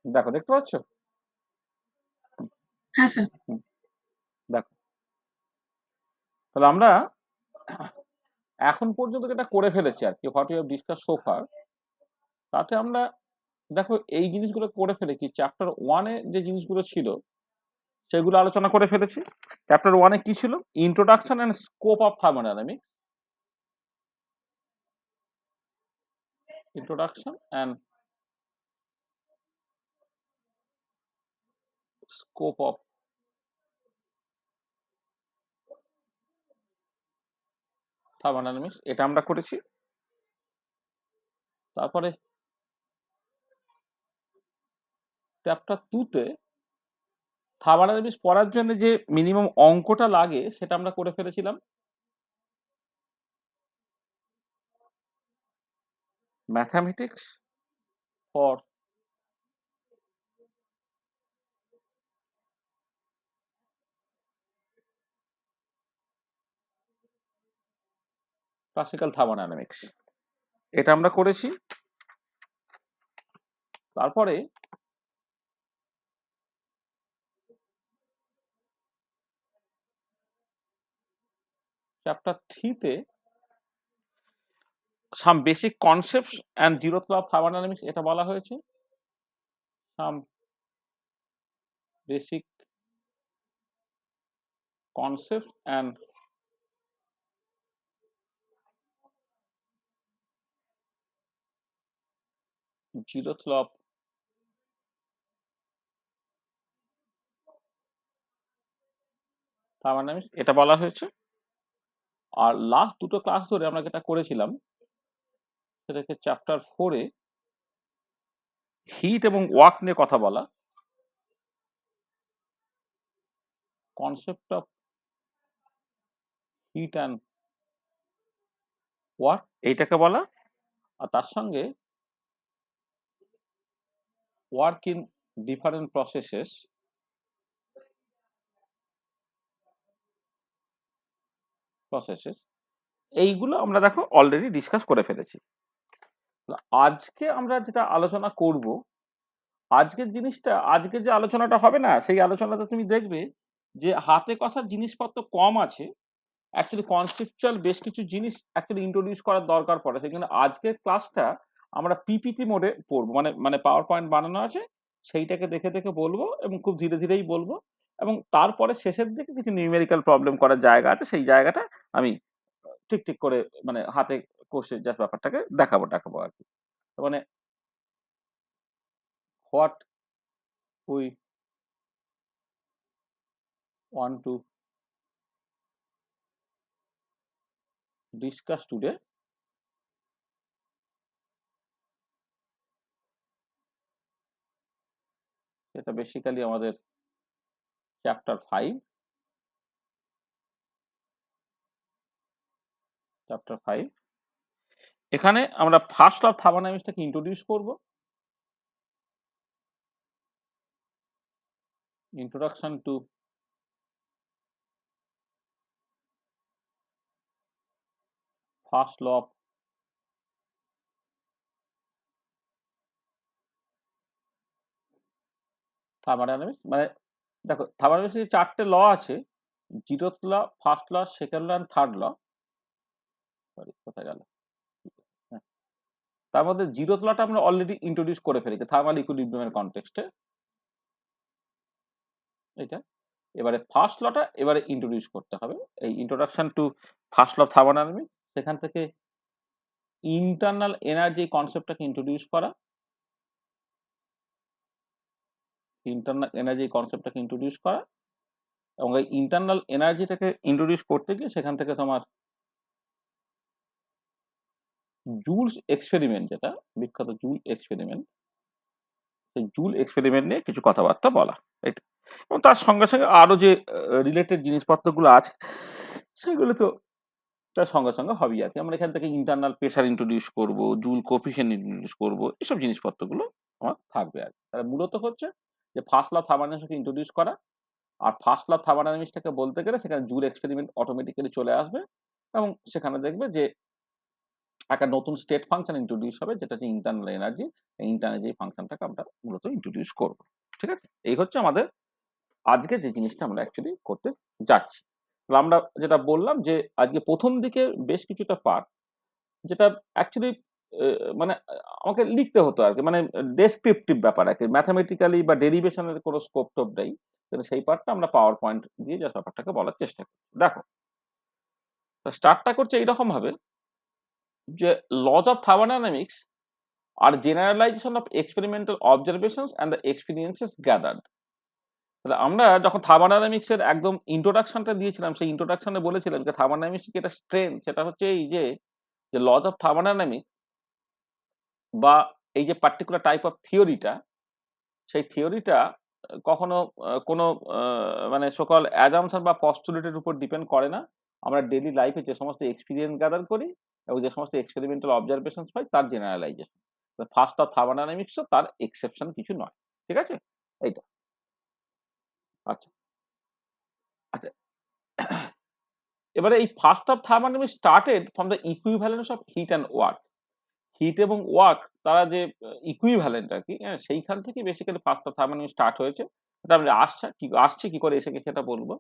দেখো, দেখতে পাচ্ছ? হ্যাঁ স্যার। হুম, দেখো, তাহলে আমরা এখন পর্যন্ত যেটা করে ফেলেছি আর কি, what you have discuss so far, তাতে আমরা দেখো এই জিনিসগুলো করে ফেলেছি। চ্যাপ্টার ওয়ানে যে জিনিসগুলো ছিল সেগুলো আলোচনা করে ফেলেছি। চ্যাপ্টার ওয়ানে কি ছিল? Introduction and scope of thermodynamics. Introduction and scope of thermodynamics, এটা আমরা করেছি। তারপরে চ্যাপ্টার টুতে থার্মোডাইনামিক্স পড়ার জন্য যে মিনিমাম অঙ্কটা লাগে সেটা আমরা করে ফেলেছিলাম। ম্যাথামেটিক্স ফর ক্লাসিক্যাল থার্মোডাইনামিক্স, এটা আমরা করেছি। তারপরে চ্যাপ্টার থ্রিতে some basic concepts and zeroth law of thermodynamics, এটা বলা হয়েছে। Some basic concepts and zeroth law of thermodynamics, এটা বলা হয়েছে। আর লাস্ট দুটো ক্লাস ধরে আমরা যেটা করেছিলাম সেটা হচ্ছে চ্যাপ্টার ফোরে হিট এবং ওয়ার্ক নিয়ে কথা বলা। Concept of heat and work এইটাকে বলা। আর তার সঙ্গে ওয়ার্ক ইন ডিফারেন্ট প্রসেসেস, এইগুলো আমরা দেখো অলরেডি ডিসকাস করে ফেলেছি। আজকে আমরা যেটা আলোচনা করব, আজকের জিনিসটা, আজকে যে আলোচনাটা হবে না, সেই আলোচনাটা তুমি দেখবে যে হাতে কষার জিনিসপত্র কম আছে। অ্যাকচুয়ালি কনসেপচুয়াল বেশ কিছু জিনিস অ্যাকচুয়ালি ইন্ট্রোডিউস করার দরকার পড়ে। সেখানে আজকের ক্লাসটা আমরা পিপিটি মোডে পড়বো, মানে মানে পাওয়ার পয়েন্ট বানানো আছে, সেইটাকে দেখে দেখে বলবো এবং খুব ধীরে ধীরেই বলবো। এবং তারপরে শেষের দিকে কিছু নিউমেরিক্যাল প্রবলেম করার জায়গা আছে, সেই জায়গাটা আমি ঠিক ঠিক করে মানে হাতে কষে যা ব্যাপারটাকে দেখাবো দেখাবো আর কি। মানে what we want to discuss today, সেটা বেসিক্যালি আমাদের চ্যাপ্টার ফাইভ। চ্যাপ্টার ফাইভ, এখানে আমরা ফার্স্ট অফ থার্মোডাইনামিক্সটাকে ইন্ট্রোডিউস করব। Introduction to first law of thermodynamics. মানে দেখো, থার্মোডাইনামিক্সে চারটে ল আছে: zeroth law, first law, second law and third law. Sorry, কোথায় গেল? হ্যাঁ, তার মধ্যে জিরোথ লটা আমরা অলরেডি ইন্ট্রোডিউস করে ফেলেছি থার্মাল ইকুইলিব্রিয়ামের কনটেক্সটে, এটা। এবারে ফার্স্ট লটা এবারে ইন্ট্রোডিউস করতে হবে, এই introduction to first law of thermodynamics. সেখান থেকে ইন্টারনাল এনার্জি কনসেপ্টটাকে ইন্ট্রোডিউস করা, ইন্টারনাল এনার্জি কনসেপ্টটাকে ইন্ট্রোডিউস করা, এবং এই ইন্টারনাল এনার্জিটাকে ইন্ট্রোডিউস করতে গিয়ে সেখান থেকে তোমার জুলস এক্সপেরিমেন্ট, যেটা বিখ্যাত জুল এক্সপেরিমেন্ট, সেই জুল এক্সপেরিমেন্ট নিয়ে কিছু কথাবার্তা বলা, এটা। এবং তার সঙ্গে সঙ্গে আরো যে রিলেটেড জিনিসপত্রগুলো আছে সেগুলো তো তার সঙ্গে সঙ্গে হবেই আর কি। আমরা এখান থেকে ইন্টারনাল প্রেশার ইন্ট্রোডিউস করব, জুল কোফিশিয়েন্ট ইন্ট্রোডিউস করব, এসব জিনিসপত্রগুলো আমার থাকবে আর কি। তাহলে মূলত হচ্ছে যে ফার্স্ট ল অফ থার্মোডাইনামিক্সকে ইন্ট্রোডিউস করা, আর ফার্স্ট ল অফ থার্মোডাইনামিক্সটাকে বলতে গেলে সেখানে জুল এক্সপেরিমেন্ট অটোমেটিক্যালি চলে আসবে, এবং সেখানে দেখবে যে একটা নতুন স্টেট ফাংশন ইন্ট্রোডিউস হবে, যেটা হচ্ছে ইন্টারনাল এনার্জি। এই ইন্টারনাল এনার্জি ফাংশনটাকে আমরা মূলত ইন্ট্রোডিউস করব। ঠিক আছে? এই হচ্ছে আমাদের আজকে যে জিনিসটা আমরা অ্যাকচুয়ালি করতে যাচ্ছি। তাহলে আমরা যেটা বললাম যে আজকে ১ম দিকে বেশ কিছুটা পার্ট যেটা অ্যাকচুয়ালি মানে আমাকে লিখতে হতো আরকি। মানে ডেসক্রিপটিভ ব্যাপার আরকি। ম্যাথমেটিক্যালি বা ডেরিভেশন এর কোনো স্কোপ-টোপ নেই। কিন্তু সেই পার্টটা আমরা পাওয়ার পয়েন্ট দিয়ে জাস্ট ব্যাপারটাকে বলার চেষ্টা করি। দেখো, স্টার্টটা করছে এইরকমভাবে যে laws of thermodynamics are generalization of experimental observations and the experiences gathered. তাহলে আমরা যখন থার্মোডায়নামিক্স এর একদম ইন্ট্রোডাকশনটা দিয়েছিলাম, সেই ইন্ট্রোডাকশনে বলেছিলাম যে থার্মোডায়নামিক্স এর যেটা স্ট্রেংথ সেটা হচ্ছে এই যে laws of thermodynamics বা এই যে পার্টিকুলার টাইপ অফ থিওরিটা, সেই থিওরিটা কখনো কোনো মানে সকল অ্যাজাম্পশন বা পস্টুলেট এর উপর ডিপেন্ড করে না। আমরা ডেইলি লাইফে যে সমস্ত এক্সপেরিয়েন্স গ্যাদার করি এবং যে সমস্ত এক্সপেরিমেন্টাল অবজারভেশনস পাই তার জেনারেলাইজেশন। ফার্স্ট অফ থার্মোডায়নামিক্স ও তার এক্সেপশন কিছু নয়। ঠিক আছে? এইটা। আচ্ছা। আচ্ছা। এবারে এই first of thermodynamics started from the equivalence of heat and work. Heat এবং ওয়ার্ক তারা যে ইকুইভ্যালেন্ট আরকি, হ্যাঁ? সেইখান থেকেই basically first of thermodynamics start হয়েছে। এটা আমরা আসছে কি করে এসে গেছে সেটা বলব।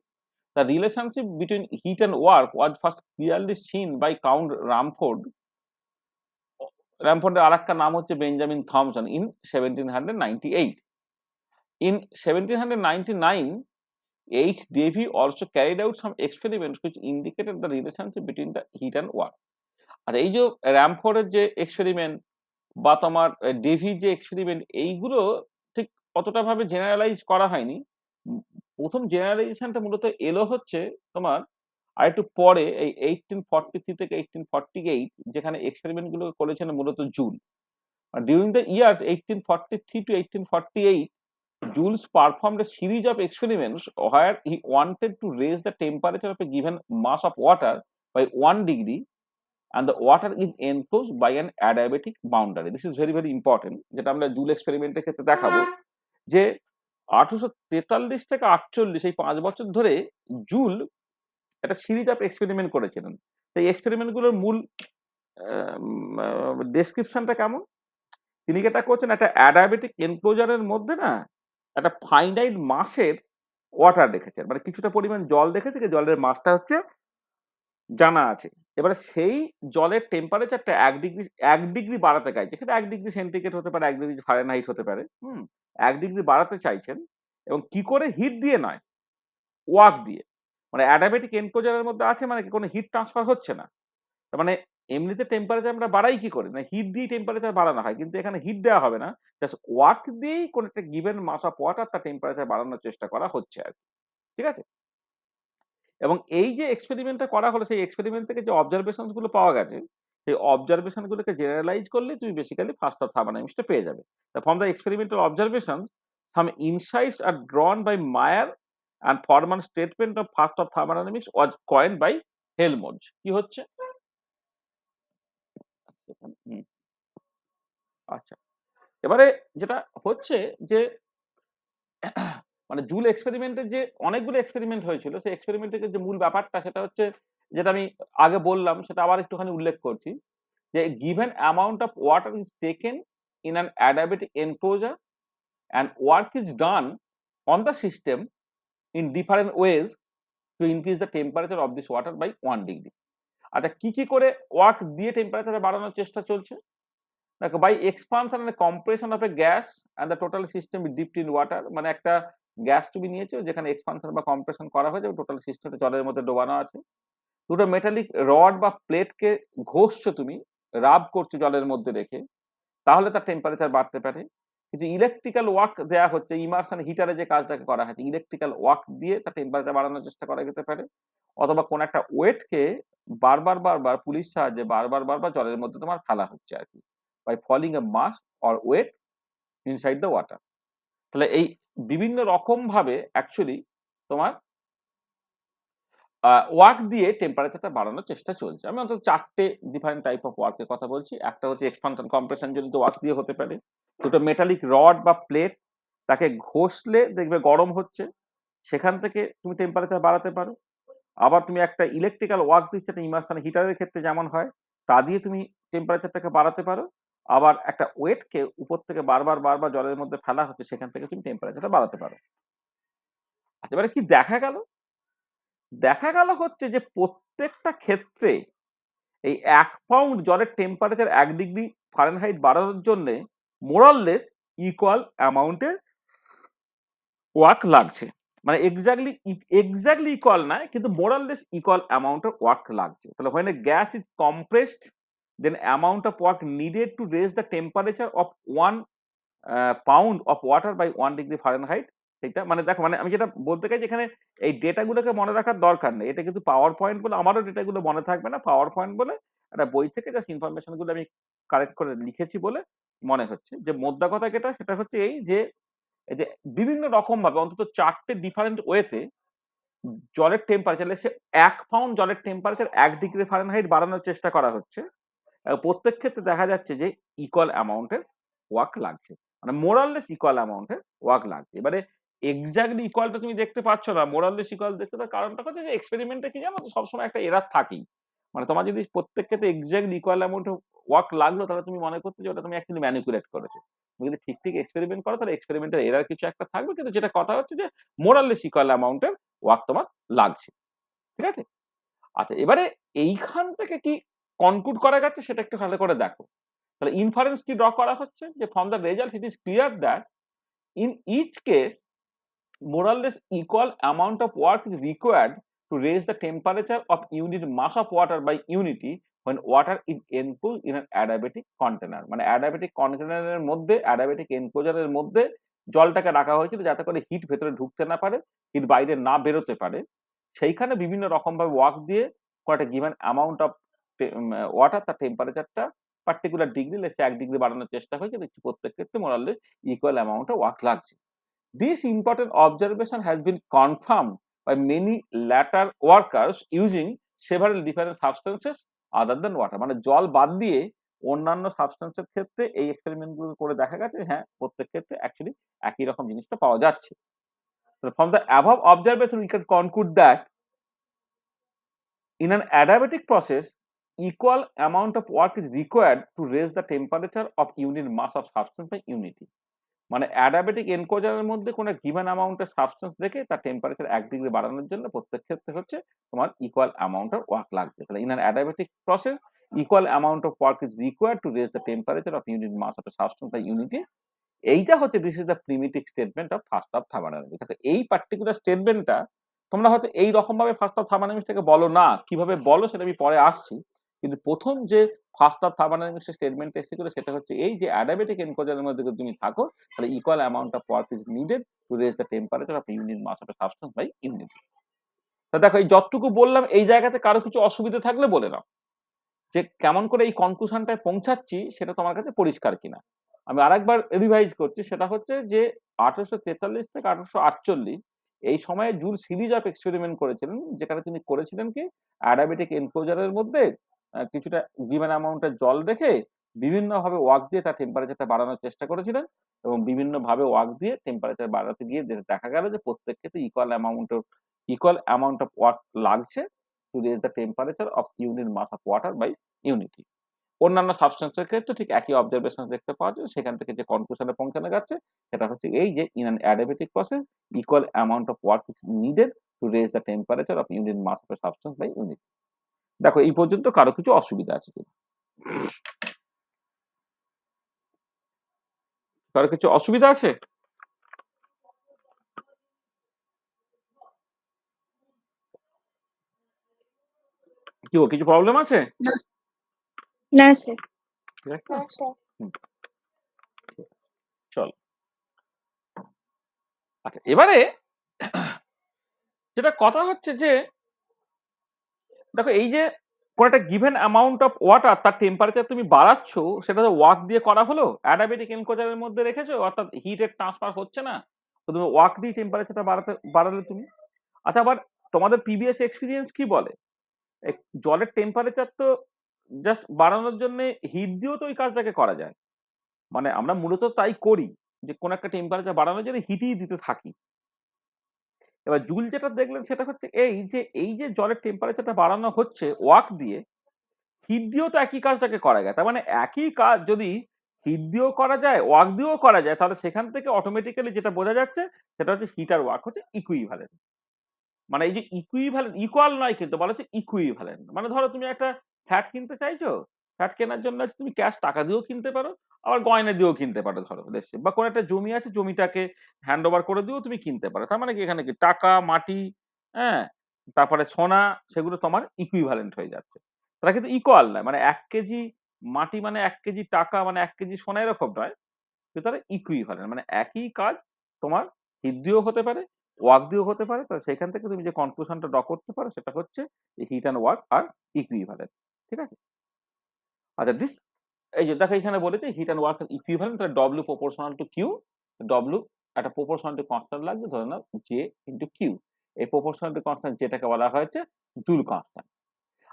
The relationship between heat and work was first clearly seen by Count Ramford. রামফোর্ডের আরেকটা নাম হচ্ছে Benjamin Thomson in 1798. In 1799, H. Davy also carried out some experiments which indicated the relationship between the heat and work. আর এই যে রামফোর্ডের যে experiment বা তোমার ডেভির যে experiment, এইগুলো ঠিক অতটা ভাবে জেনারেলাইজ করা হয়নি। উম ১ম জেনারেলাইজেশনটা মূলত এলো হচ্ছে তোমার আরেকটু পরে এই 1843 থেকে 1848, যেখানে এক্সপেরিমেন্ট গুলো করেছেন মূলত joule. During the years 1843 to 1848, Joule performed a series of experiments where he wanted to raise the temperature of a given mass of water by 1 degree, and the water is enclosed by an adiabatic boundary. This is very, very important, যেটা আমরা joule এক্সপেরিমেন্টের ক্ষেত্রে দেখাবো যে 1843 থেকে 48 এই ৫ বছর ধরে joule একটা সিরিজ অফ এক্সপেরিমেন্ট করেছিলেন। সেই এক্সপেরিমেন্ট গুলোর মূল ডেসক্রিপশনটা কেমন? তিনি যেটা করছেন, একটা অ্যাডিয়াবেটিক এনক্লোজার এর মধ্যে না একটা ফাইনাইট মাসের ওয়াটার রেখেছেন। মানে কিছুটা পরিমাণ জল রেখেছে, যে জলের মাসটা হচ্ছে জানা আছে। এবারে সেই জলের টেম্পারেচারটা ১ ডিগ্রি বাড়াতে চাইছে। সেটা ১ ডিগ্রি সেন্টিগ্রেড হতে পারে, ১ ডিগ্রি ফারেনহাইট হতে পারে। হুম? ১ ডিগ্রি বাড়াতে চাইছেন এবং কি করে? হিট দিয়ে নয়, ওয়ার্ক দিয়ে। মানে অ্যাডিয়াবেটিক এনক্লোজার এর মধ্যে আছে মানে কি কোনো হিট ট্রান্সফার হচ্ছে না। তার মানে এমনিতে টেম্পারেচার আমরা বাড়াই কি করে? না হিট দিয়েই টেম্পারেচার বাড়ানো হয়। কিন্তু এখানে হিট দেওয়া হবে না। জাস্ট ওয়ার্ক দিয়েই কোনো একটা গিভেন মাস অফ ওয়াটার তার টেম্পারেচার বাড়ানোর চেষ্টা করা হচ্ছে আরকি। ঠিক আছে? এবং এই যে এক্সপেরিমেন্টটা করা হলো, সেই এক্সপেরিমেন্ট থেকে যে অবজারভেশনস গুলো পাওয়া গেছে, সেই অবজারভেশন গুলোকে জেনারেলাইজ করলে তুমি বেসিক্যালি ফার্স্ট অফ থার্মোডায়নামিক্স টা পেয়ে যাবে। From the experimental observations, some insights are drawn by Mayer and formal statement of first of thermodynamics was coined by Helmholtz. কি হচ্ছে? হুম, আচ্ছা। এবারে যেটা হচ্ছে যে মানে জুল এক্সপেরিমেন্টের যে অনেকগুলো এক্সপেরিমেন্ট হয়েছিল, সেই এক্সপেরিমেন্টের যে মূল ব্যাপারটা সেটা হচ্ছে যেটা আমি আগে বললাম, সেটা আবার একটুখানি উল্লেখ করছি যে given amount of water is taken in an adiabatic enclosure and work is done on the system in different ways to increase the temperature of this water by 1 degree. আচ্ছা, কি করে ওয়ার্ক দিয়ে টেম্পারেচার বাড়ানোর চেষ্টা চলছে? দেখো, by expansion and compression of a gas and the total system is dipped in water, মানে একটা গ্যাস তুমি নিয়েছো যেখানে এক্সপানশন বা কম্প্রেশন করা হয়েছে এবং টোটাল সিস্টেমটা জলের মধ্যে ডোবানো আছে। দুটো মেটালিক রড বা প্লেটকে ঘষছো তুমি, রাব করছো জলের মধ্যে রেখে, তাহলে তার টেম্পারেচার বাড়তে পারে। কিন্তু ইলেকট্রিক্যাল ওয়ার্ক দেয়া হচ্ছে, ইমারশন হিটারে যে কাজটাকে করা হচ্ছে, ইলেকট্রিক্যাল ওয়ার্ক দিয়ে তার টেম্পারেচার বাড়ানোর চেষ্টা করা যেতে পারে। অথবা কোন একটা ওয়েটকে বারবার পুলির সাহায্যে বারবার জলের মধ্যে তোমার ফেলা হচ্ছে আরকি। by falling a mass or weight inside the water. তাহলে এই বিভিন্ন রকমভাবে অ্যাকচুয়ালি তোমার ওয়ার্ক দিয়ে টেম্পারেচারটা বাড়ানোর চেষ্টা চলছে। আমি অন্তত ৪ টে ডিফারেন্ট টাইপ অফ ওয়ার্ক এর কথা বলছি। একটা হচ্ছে এক্সপানশন কম্প্রেশন জনিত ওয়ার্ক দিয়ে হতে পারে। দুটো মেটালিক রড বা প্লেট, তাকে ঘষলে দেখবে গরম হচ্ছে। সেখান থেকে তুমি টেম্পারেচার বাড়াতে পারো। আবার তুমি একটা ইলেকট্রিক্যাল ওয়ার্ক দিচ্ছ, একটা ইমারশন হিটারের ক্ষেত্রে যেমন হয়, তা দিয়ে তুমি টেম্পারেচারটাকে বাড়াতে পারো, আবার একটা ওয়েটকে উপর থেকে বারবার বারবার জলের মধ্যে ফেলা হচ্ছে সেখান থেকে তুমি টেম্পারেচারটা বাড়াতে পারো। আচ্ছা, এবারে কি দেখা গেল? দেখা গেল হচ্ছে যে প্রত্যেকটা ক্ষেত্রে এই ১ পাউন্ড জলের টেম্পারেচার ১ ডিগ্রি ফারেনহাইট বাড়ানোর জন্যে মোর অর লেস ইকুয়াল অ্যামাউন্টের ওয়ার্ক লাগছে। মানে এক্সাক্টলি ইকুয়াল নয়, কিন্তু more or less equal amount of work লাগছে। তাহলে when a gas is compressed, then amount of work needed to raise the temperature of 1 pound of water by 1 degree Fahrenheit. সেইটা মানে দেখো, মানে আমি যেটা বলতে চাইছি এখানে এই ডেটাগুলোকে মনে রাখার দরকার নেই। এটা কিন্তু পাওয়ার পয়েন্ট বলে আমারও ডেটাগুলো মনে থাকবে না। পাওয়ার পয়েন্ট বলে একটা বই থেকে জাস্ট ইনফরমেশন গুলো আমি কালেক্ট করে লিখেছি বলে মনে হচ্ছে। যে মোদ্দা কথা যেটা সেটা হচ্ছে এই যে বিভিন্ন রকম ভাবে অন্তত ৪ টে ডিফারেন্ট ওয়েতে জলের টেম্পারেচার সে ১ পাউন্ড জলের টেম্পারেচার ১ ডিগ্রি ফারেনহাইট বাড়ানোর চেষ্টা করা হচ্ছে। প্রত্যেক ক্ষেত্রে দেখা যাচ্ছে যে ইকুয়াল অ্যামাউন্টের ওয়ার্ক লাগছে। মানে মোর অর লেস ইকুয়াল অ্যামাউন্টের ওয়ার্ক লাগছে। এবারে এক্সাক্টলি ইকুয়ালটা তুমি দেখতে পাচ্ছ না, মোর অর লেস ইকুয়াল দেখতে পাওয়ার কারণটা হচ্ছে যে এক্সপেরিমেন্টে কি জানো তো সবসময় একটা এরার থাকেই। মানে তোমার যদি প্রত্যেক ক্ষেত্রে exactly equal amount of work লাগলো তাহলে তুমি মনে করতে যে ওটা তুমি অ্যাকচুয়ালি ম্যানিপুলেট করেছো। তুমি যদি ঠিক এক্সপেরিমেন্ট করো তাহলে এক্সপেরিমেন্টের এরার কিছু একটা থাকবে, কিন্তু যেটা কথা হচ্ছে যে মোর অর লেস ইকুয়াল অ্যামাউন্টের ওয়ার্ক তোমার লাগছে। ঠিক আছে? আচ্ছা, এবারে এইখান থেকে কি কনক্লুড করা যাচ্ছে সেটা একটু ভালো করে দেখো। তাহলে ইনফারেন্স কি ড্র করা হচ্ছে যে from the result it is clear that in each case more or less equal amount of work is required to raise the temperature of unit mass of water by unity when water is enclosed in an adiabatic container। মানে adiabatic container এর মধ্যে adiabatic enclosure এর মধ্যে জলটাকে রাখা হয়েছিল যাতে করে হিট ভেতরে ঢুকতে না পারে, হিট বাইরে না বেরোতে পারে। সেইখানে বিভিন্ন রকম ভাবে ওয়ার্ক দিয়ে একটা গিভেন অ্যামাউন্ট অফ ওয়াটার তার টেম্পারেচারটা পার্টিকুলার ডিগ্রি লেস ১ ডিগ্রি বাড়ানোর চেষ্টা হয়েছে। দেখছি প্রত্যেক ক্ষেত্রে more or less equal amount of work লাগছে। This important observation has been confirmed by many later workers using several different substances other than water। মানে জল বাদ দিয়ে অন্যান্য সাবস্টেন্সের ক্ষেত্রে এই এক্সপেরিমেন্ট গুলো করে দেখা গেছে হ্যাঁ প্রত্যেক ক্ষেত্রে অ্যাকচুয়ালি একই রকম জিনিসটা পাওয়া যাচ্ছে। From the above observation we can conclude that in an adiabatic process equal amount of work is required to raise the temperature of unit mass of substance by unity। মানে অ্যাডিয়াবেটিক এনকোজারের মধ্যে কোনো given অ্যামাউন্টের substance দেখে তার temperature ১ degree বাড়ানোর জন্য প্রত্যেক ক্ষেত্রে হচ্ছে তোমার ইকুয়াল অ্যামাউন্ট অফ ওয়ার্ক লাগছে। তাহলে in an adiabatic process equal amount of work is required to raise the temperature of unit mass of a substance by unity. এইটা হচ্ছে this is the primitive statement of first of thermodynamics. দেখো এই particular স্টেটমেন্টটা তোমরা হয়তো এই রকম ভাবে first of থার্মোডাইনামিক্সটাকে বলো না, কিভাবে বলো সেটা আমি পরে আসছি। কিন্তু প্রথম যে ফার্স্ট অফ থার্মোডাইনামিক্স এর স্টেটমেন্ট এসেছিল সেটা হচ্ছে এই যে অ্যাডিয়াবেটিক এনকোজারের মধ্যে যদি তুমি থাকো তাহলে equal amount of work is needed to raise the temperature of unit mass of a substance by unity. তা দেখো এই যতটুকু বললাম এই জায়গাতে কারো কিছু অসুবিধা থাকলে বলে নাও, যে কেমন করে এই কনক্লুশনটায় পৌঁছাচ্ছি সেটা তোমার কাছে পরিষ্কার কিনা। আমি আরেকবার রিভাইজ করছি, সেটা হচ্ছে যে 1843 থেকে 1848 এই সময়ে জুল সিরিজ অফ এক্সপেরিমেন্ট করেছিলেন, যেখানে তিনি করেছিলেন কি অ্যাডিয়াবেটিক এনক্লোজারের মধ্যে কিছুটা গিভেন অ্যামাউন্টের জল রেখে বিভিন্নভাবে ওয়ার্ক দিয়ে তার টেম্পারেচারটা বাড়ানোর চেষ্টা করেছিলেন, এবং বিভিন্নভাবে ওয়ার্ক দিয়ে টেম্পারেচার বাড়াতে গিয়ে দেখা গেল যে প্রত্যেক ক্ষেত্রে ইকুয়াল অ্যামাউন্ট অফ ওয়ার্ক লাগছে to raise the temperature of unit mass of water by unity. অন্যান্য সাবস্টেন্সের ক্ষেত্রে ঠিক একই অবজারভেশন দেখতে পাওয়া যায়। সেখান থেকে যে কনক্লুশনে পৌঁছানো যাচ্ছে সেটা হচ্ছে এই যে in an adiabatic process equal amount of work is needed to raise the temperature of unit mass of a substance by unit. দেখো এই পর্যন্ত কারো কিছু অসুবিধা আছে কিনা? কারো কিছু অসুবিধা আছে? কি কিছু প্রবলেম আছে? না স্যার। চলো আচ্ছা, এবারে যেটা কথা হচ্ছে যে দেখো এই যে কোন একটা গিভেন অ্যামাউন্ট অফ ওয়াটার তার টেম্পারেচার তুমি বাড়াচ্ছ, সেটা তো ওয়ার্ক দিয়ে করা হলো, অ্যাডিয়াবেটিক এনকোজারের মধ্যে রেখেছো, অর্থাৎ হিটের ট্রান্সফার হচ্ছে না, তো তুমি ওয়ার্ক দিয়ে টেম্পারেচারটা বাড়ালে তুমি। আচ্ছা, আবার তোমাদের প্রিভিয়াস এক্সপিরিয়েন্স কি বলে? জলের টেম্পারেচার তো জাস্ট বাড়ানোর জন্য হিট দিয়েও তো ওই কাজটাকে করা যায়। মানে আমরা মূলত তাই করি যে কোন একটা টেম্পারেচার বাড়ানোর জন্য হিটই দিতে থাকি। এবার জুল যেটা দেখলেন সেটা হচ্ছে এই যে জলের টেম্পারেচারটা বাড়ানো হচ্ছে ওয়ার্ক দিয়ে, হিট দিয়েও তো একই কাজটাকে করা যায়। তার মানে একই কাজ যদি হিট দিয়েও করা যায়, ওয়ার্ক দিয়েও করা যায়, তাহলে সেখান থেকে অটোমেটিক্যালি যেটা বোঝা যাচ্ছে সেটা হচ্ছে হিট আর ওয়ার্ক হচ্ছে ইকুইভ্যালেন্ট। মানে এই যে ইকুইভ্যালেন্ট, ইকুয়াল নয় কিন্তু বলা হচ্ছে ইকুইভ্যালেন্ট। মানে ধরো তুমি একটা ফ্ল্যাট কিনতে চাইছো, ফ্ল্যাট কেনার জন্য তুমি ক্যাশ টাকা দিয়েও কিনতে পারো, আবার গয়না দিয়েও কিনতে পারো ধরো দেশে, বা কোনো একটা জমি আছে জমিটাকে হ্যান্ড ওভার করে দিয়েও তুমি কিনতে পারো। তার মানে কি এখানে কি টাকা, মাটি, হ্যাঁ, তারপরে সোনা, সেগুলো তোমার ইকুইভ্যালেন্ট হয়ে যাচ্ছে। তারা কিন্তু ইকুয়াল নয়, মানে ১ কেজি মাটি মানে ১ কেজি টাকা মানে ১ কেজি সোনা এরকম নয়। কিন্তু তারা ইকুইভ্যালেন্ট, মানে একই কাজ তোমার হিট দিয়েও হতে পারে, ওয়ার্ক দিয়েও হতে পারে। তো সেখান থেকে তুমি যে কনক্লুশনটা ড্র করতে পারো সেটা হচ্ছে heat and work are equivalent. ঠিক আছে? আচ্ছা দিস, এই যে দেখো এখানে বলেছে হিট অ্যান্ড ওয়ার্ক ইকুইভ্যালেন্ট, তাহলে W proportional to Q. W একটা প্রপোর্শনালিটি কনস্ট্যান্ট লাগবে, ধরে নাও জে ইন্টু কিউ। এই প্রপোর্শনালিটি কনস্ট্যান্ট যেটাকে বলা হয়েছে জুল কনস্ট্যান্ট।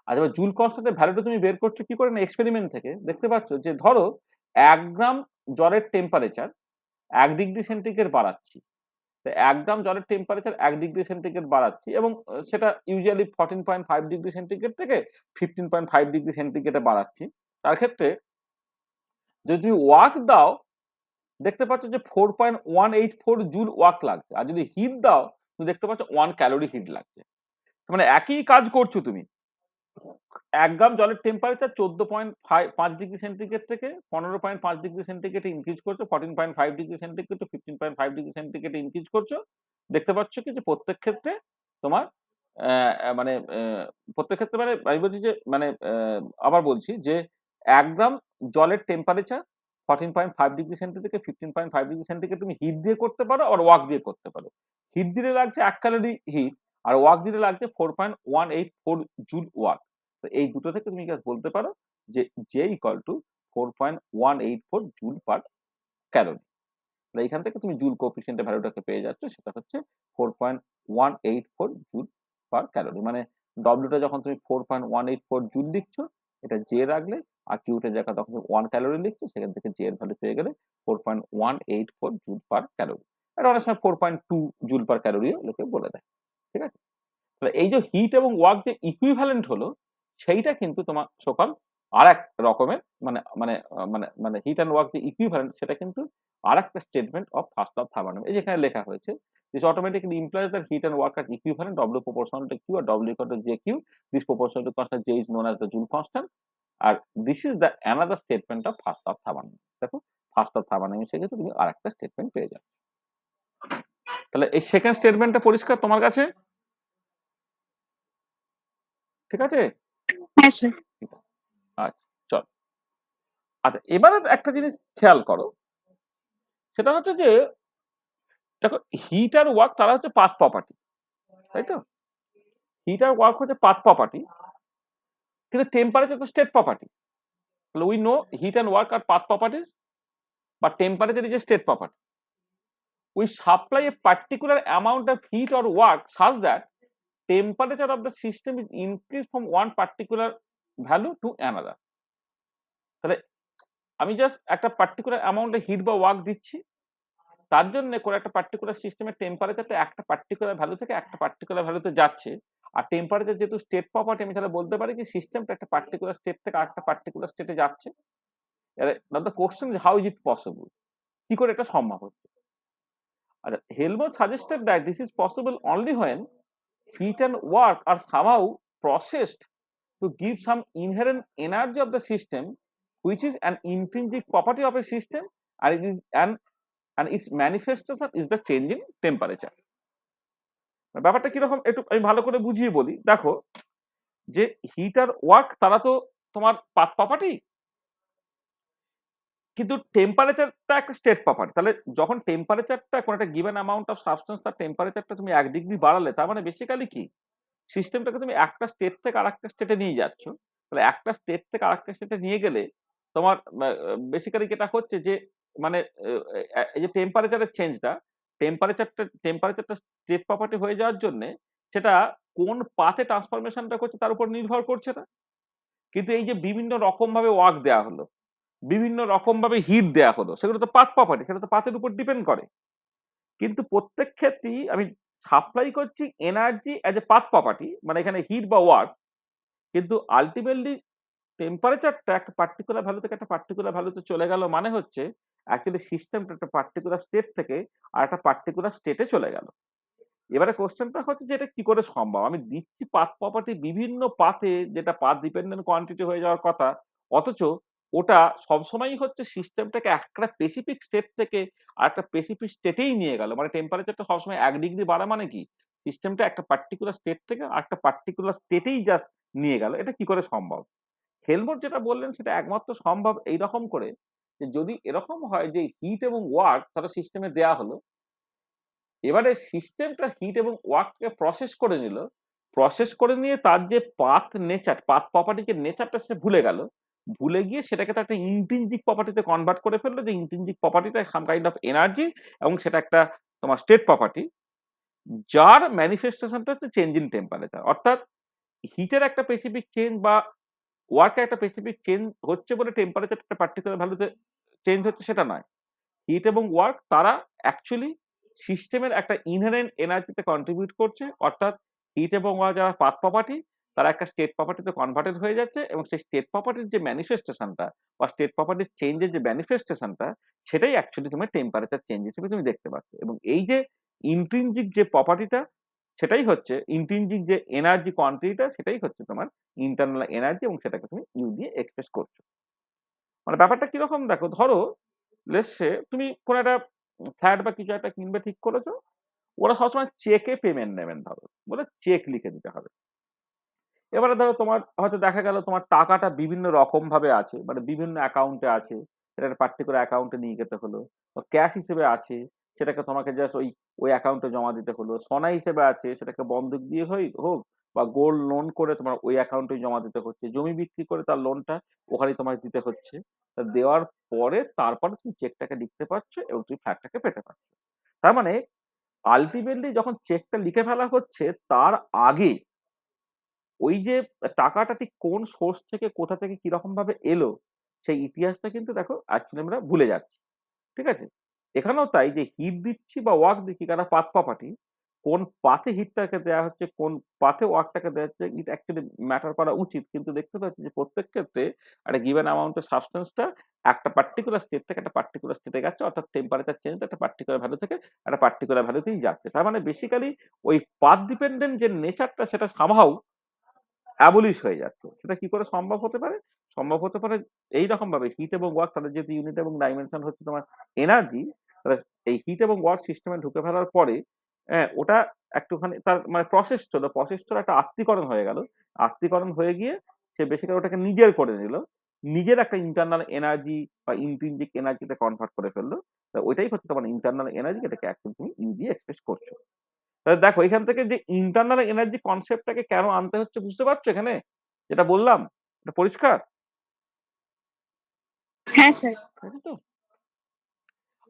আর এবার জুল কনস্ট্যান্টের ভ্যালুটা তুমি বের করছো কি করে? না, এক্সপেরিমেন্ট থেকে দেখতে পাচ্ছ যে ধরো ১ গ্রাম জলের টেম্পারেচার ১ ডিগ্রি সেন্টিগ্রেড বাড়াচ্ছি। তো ১ গ্রাম জলের টেম্পারেচার ১ ডিগ্রি সেন্টিগ্রেড বাড়াচ্ছি এবং সেটা ইউজুয়ালি 14.5 ডিগ্রি সেন্টিগ্রেড থেকে 15.5 ডিগ্রি সেন্টিগ্রেডে বাড়াচ্ছি। তার ক্ষেত্রে যদি তুমি ওয়ার্ক দাও, দেখতে পাচ্ছ যে 4.184 জুল ওয়ার্ক লাগছে। আর যদি হিট দাও, তুমি দেখতে পাচ্ছ 1 ক্যালোরি হিট লাগছে। মানে একই কাজ করছো তুমি। ১ গ্রাম জলের টেম্পারেচার 14.5 ডিগ্রি সেন্টিগ্রেড থেকে 15.5 ডিগ্রি সেন্টিগ্রেডে ইনক্রিজ করছো, 14.5 ডিগ্রি সেন্টিগ্রেড টু 15.5 ডিগ্রি সেন্টিগ্রেডে ইনক্রিজ করছো। দেখতে পাচ্ছ কি যে প্রত্যেক ক্ষেত্রে তোমার মানে প্রত্যেক ক্ষেত্রে মানে আমি বলছি যে মানে আবার বলছি যে ১ গ্রাম জলের টেম্পারেচার 14.5 ডিগ্রি সেন্টিগ্রেড থেকে 15.5 ডিগ্রি সেন্টিগ্রেড তুমি হিট দিয়ে করতে পারো, আবার ওয়ার্ক দিয়ে করতে পারো। হিট দিলে লাগছে ১ ক্যালোরি হিট, আর ওয়ার্ক দিলে লাগছে 4.184 জুল ওয়ার্ক। তো এই দুটো থেকে তুমি জাস্ট বলতে পারো যে J equal to 4.184 joule per calorie. তাহলে এখান থেকে তুমি জুল কোএফিসিয়েন্টের ভ্যালুটাকে পেয়ে যাচ্ছ, সেটা হচ্ছে 4.184 জুল পার ক্যালোরি। মানে ডব্লিউটা যখন তুমি 4.184 জুল লিখছো, এটা জে রাখলে, আর কিউটের জায়গায় তখন তুমি 1 ক্যালোরি লিখছো, সেখান থেকে জে এর ভ্যালু পেয়ে গেলে 4.184 জুল পার ক্যালোরি। এটা অনেক সময় 4.2 জুল পার ক্যালোরিও লোকে বলে দেয়। ঠিক আছে? তাহলে এই যে হিট এবং ওয়ার্ক যে ইকুইভ্যালেন্ট হলো, সেইটা কিন্তু তোমার সকাল আরেক রকমের মানে মানে মানে মানে হিট অ্যান্ড ওয়ার্ক যে ইকুইভ্যালেন্ট, সেটা কিন্তু আরেকটা statement of first of thermodynamics. এই যেখানে লেখা হয়েছে, this automatically implies that heat and work are equivalent, W proportional to Q or W equal to JQ. This proportional to constant J is known as the Joule constant. আর this is the another statement of first of thermodynamics. দেখো first of thermodynamics থেকে তুমি আরেকটা statement পেয়ে যাবে। তাহলে এই second স্টেটমেন্টটা পরিষ্কার তোমার কাছে? ঠিক আছে? হ্যাঁ স্যার। আচ্ছা, চল। আচ্ছা, এবারে একটা জিনিস খেয়াল করো, সেটা হচ্ছে যে দেখো হিট আর ওয়ার্ক তারা হচ্ছে পাথ প্রপার্টি, তাই তো? হিট আর ওয়ার্ক হচ্ছে পাথ প্রপার্টি, কিন্তু টেম্পারেচার তো স্টেট প্রপার্টি। তাহলে we know heat and work are path properties, but temperature is a state property. We supply a particular amount of heat or work such that temperature of the system is increased from one particular value to another. তাহলে আমি just একটা particular অ্যামাউন্টে hit বা work দিচ্ছি, তার জন্য করে একটা particular সিস্টেমের টেম্পারেচারটা একটা পার্টিকুলার ভ্যালু থেকে একটা পার্টিকুলার ভ্যালুতে যাচ্ছে। আর টেম্পারেচার যেহেতু স্টেট প্রপার্টি, আমি তাহলে বলতে পারি কি সিস্টেমটা একটা পার্টিকুলার স্টেট থেকে আরেকটা পার্টিকুলার স্টেটে যাচ্ছে। Now the question is how is it possible? কি করে এটা সম্ভব হচ্ছে? আর Helmholtz suggested that this is possible only when heat and work are somehow processed to give some inherent energy of the system, which is an intrinsic property of a system, and it is and its manifestation is the change in temperature. ব্যাপারটা কিরকম একটু আমি ভালো করে বুঝিয়ে বলি। দেখো যে হিট আর ওয়ার্ক তারা তো তোমার পাথ প্রপার্টি, কিন্তু টেম্পারেচারটা একটা স্টেট প্রপার্টি। তাহলে যখন টেম্পারেচারটা কোন একটা গিভেন অ্যামাউন্ট অফ সাবস্টেন্স তার টেম্পারেচারটা তুমি ১ ডিগ্রি বাড়ালে, তার মানে বেসিক্যালি কি সিস্টেমটাকে তুমি একটা স্টেট থেকে আরেকটা স্টেটে নিয়ে যাচ্ছ। তাহলে একটা স্টেট থেকে আরেকটা স্টেটে নিয়ে গেলে তোমার বেসিক্যালি যেটা হচ্ছে যে মানে এই যে টেম্পারেচারের চেঞ্জটা, টেম্পারেচারটা স্টেট প্রপার্টি হয়ে যাওয়ার জন্যে সেটা কোন পাথে ট্রান্সফরমেশনটা করছে তার উপর নির্ভর করছে না। কিন্তু এই যে বিভিন্ন রকমভাবে ওয়ার্ক দেয়া হলো, বিভিন্ন রকমভাবে হিট দেয়া হলো, সেগুলো তো পাথ প্রপার্টি, সেটা তো পাথের উপর ডিপেন্ড করে। কিন্তু প্রত্যেক ক্ষেত্রেই আমি সাপ্লাই করছি energy as a path property, মানে এখানে হিট বা ওয়ার্ক, কিন্তু আল্টিমেটলি টেম্পারেচারটা একটা পার্টিকুলার ভ্যালু থেকে একটা পার্টিকুলার ভ্যালুতে চলে গেল মানে হচ্ছে অ্যাকচুয়ালি সিস্টেমটা একটা পার্টিকুলার স্টেট থেকে আরেকটা পার্টিকুলার স্টেটে চলে গেল। এবারে কোয়েশ্চেনটা হচ্ছে যে এটা কি করে সম্ভব? আমি দিচ্ছি পাথ প্রপার্টি বিভিন্ন পাথে যেটা পাথ ডিপেন্ডেন্ট কোয়ান্টিটি হয়ে যাওয়ার কথা। অথচ ওটা সবসময়ই হচ্ছে সিস্টেমটাকে একটা স্পেসিফিক স্টেট থেকে আরেকটা স্পেসিফিক স্টেটেই নিয়ে গেল। মানে টেম্পারেচারটা সবসময় ১ ডিগ্রি বাড়া মানে কি? সিস্টেমটা একটা পার্টিকুলার স্টেট থেকে আরেকটা পার্টিকুলার স্টেটেই জাস্ট নিয়ে গেল। এটা কি করে সম্ভব? হেলমট যেটা বললেন সেটা একমাত্র সম্ভব এইরকম করে যে যদি এরকম হয় যে হিট এবং ওয়ার্ক তাহলে সিস্টেমে দেয়া হলো। এবারে সিস্টেমটা হিট এবং ওয়ার্ককে প্রসেস করে নিল। প্রসেস করে নিয়ে তার যে পাথ নেচার, পাথ প্রপার্টিকে নেচারটা সে ভুলে গেল। ভুলে গিয়ে সেটাকে তার একটা ইন্ট্রিনজিক প্রপার্টিতে কনভার্ট করে ফেললো যে ইন্ট্রিনজিক প্রপার্টিটা সাম কাইন্ড অফ এনার্জি এবং সেটা একটা তোমার স্টেট প্রপার্টি। যার ম্যানিফেস্টেশনটা হচ্ছে চেঞ্জ ইন টেম্পারেচার। অর্থাৎ হিটের একটা স্পেসিফিক চেঞ্জ বা ওয়ার্কের একটা স্পেসিফিক চেঞ্জ হচ্ছে বলে টেম্পারেচার একটা পার্টিকুলার ভ্যালুতে চেঞ্জ হচ্ছে সেটা নয়। হিট এবং ওয়ার্ক তারা অ্যাকচুয়ালি সিস্টেমের একটা ইনহেরেন্ট এনার্জিতে কন্ট্রিবিউট করছে। অর্থাৎ হিট এবং ওয়ার্ক যারা পাথ প্রপার্টি তারা একটা স্টেট প্রপার্টিতে কনভার্টেড হয়ে যাচ্ছে এবং সেই স্টেট প্রপার্টির যে ম্যানিফেস্টেশনটা বা স্টেট প্রপার্টির চেঞ্জের যে ম্যানিফেস্টেশনটা সেটাই অ্যাকচুয়ালি তোমার টেম্পারেচার চেঞ্জ হিসেবে তুমি দেখতে পাচ্ছ। এবং এই যে ইন্ট্রিনজিক যে প্রপার্টিটা সেটাই হচ্ছে ইন্ট্রিনজিক যে এনার্জি কোয়ান্টিটিটা সেটাই হচ্ছে তোমার ইন্টারনাল এনার্জি এবং সেটাকে তুমি ইউ দিয়ে এক্সপ্রেস করছো। মানে ব্যাপারটা কিরকম দেখো, ধরো লেটস সে তুমি কোন একটা ফ্ল্যাট বা কিছু একটা কিনবে ঠিক করেছো। ওরা সবসময় চেকে পেমেন্ট নেবেন ধরো। বলে চেক লিখে দিতে হবে। এবারে ধরো তোমার হয়তো দেখা গেল তোমার টাকাটা বিভিন্ন রকম ভাবে আছে। মানে বিভিন্ন অ্যাকাউন্টে আছে। এটা একটা পার্টিকুলার অ্যাকাউন্টে নিয়ে যেতে হলো। ক্যাশ হিসেবে আছে, সেটাকে তোমাকে জাস্ট ওই অ্যাকাউন্টে জমা দিতে হলো। সোনা হিসেবে আছে, সেটাকে বন্ধক দিয়ে হোক বা গোল্ড লোন করে তোমার ওই অ্যাকাউন্টে জমা দিতে হচ্ছে। জমি বিক্রি করে তার লোনটা ওখানেই তোমায় দিতে হচ্ছে। তা দেওয়ার পরে তারপরে তুমি চেকটাকে লিখতে পারছো এবং তুমি ফ্ল্যাটটাকে পেতে পারছো। তার মানে আল্টিমেটলি যখন চেকটা লিখে ফেলা হচ্ছে তার আগে ওই যে টাকাটা ঠিক কোন সোর্স থেকে কোথা থেকে কিরকম ভাবে এলো সেই ইতিহাসটা কিন্তু দেখো অ্যাকচুয়ালি আমরা ভুলে যাচ্ছি। ঠিক আছে? এখানেও তাই যে হিট দিচ্ছি বা ওয়ার্ক দিচ্ছি কারা পাথ প্রপার্টি। কোন পাথে হিটটাকে দেয়া হচ্ছে, কোন পাথে ওয়ার্কটাকে দেয়া হচ্ছে ইট অ্যাকচুয়ালি ম্যাটার করা উচিত। কিন্তু দেখতে পাচ্ছি যে প্রত্যেক ক্ষেত্রে একটা গিভেন অ্যামাউন্ট অফ সাবস্টেন্সটা একটা পার্টিকুলার স্টেট থেকে একটা পার্টিকুলার স্টেটে যাচ্ছে। অর্থাৎ টেম্পারেচার চেঞ্জ একটা পার্টিকুলার ভ্যালু থেকে একটা পার্টিকুলার ভ্যালুতেই যাচ্ছে। তার মানে বেসিক্যালি ওই পাথ ডিপেন্ডেন্ট যে নেচারটা সেটা সামহাউ অ্যাবলিশ হয়ে যাচ্ছে। সেটা কি করে সম্ভব হতে পারে? সম্ভব হতে পারে এইরকম ভাবে হিট এবং ওয়ার্ক তাদের যেহেতু ইউনিট এবং ডাইমেনশন হচ্ছে তোমার এনার্জি, তাহলে এই হিট এবং ওয়ার্ক সিস্টেমে ঢুকে ফেলার পরে ওটা একটুখানি তার মানে প্রসেসটা একটা আত্তীকরণ হয়ে গেল। আত্তীকরণ হয়ে গিয়ে সে বেসিক্যালি ওটাকে নিজের করে নিল। নিজের একটা ইন্টারনাল এনার্জি বা ইন্ট্রিনজিক এনার্জিতে কনভার্ট করে ফেলল। তা ওইটাই হচ্ছে তোমার ইন্টারনাল এনার্জি, এটাকে অ্যাকচুয়ালি তুমি ইউ দিয়ে এক্সপ্রেস করছো। তাহলে দেখো এখান থেকে যে ইন্টারনাল এনার্জি কনসেপ্টটাকে কেন আনতে হচ্ছে বুঝতে পারছো এখানে? যেটা বললাম, এটা পরিষ্কার? হ্যাঁ স্যার। তাই তো?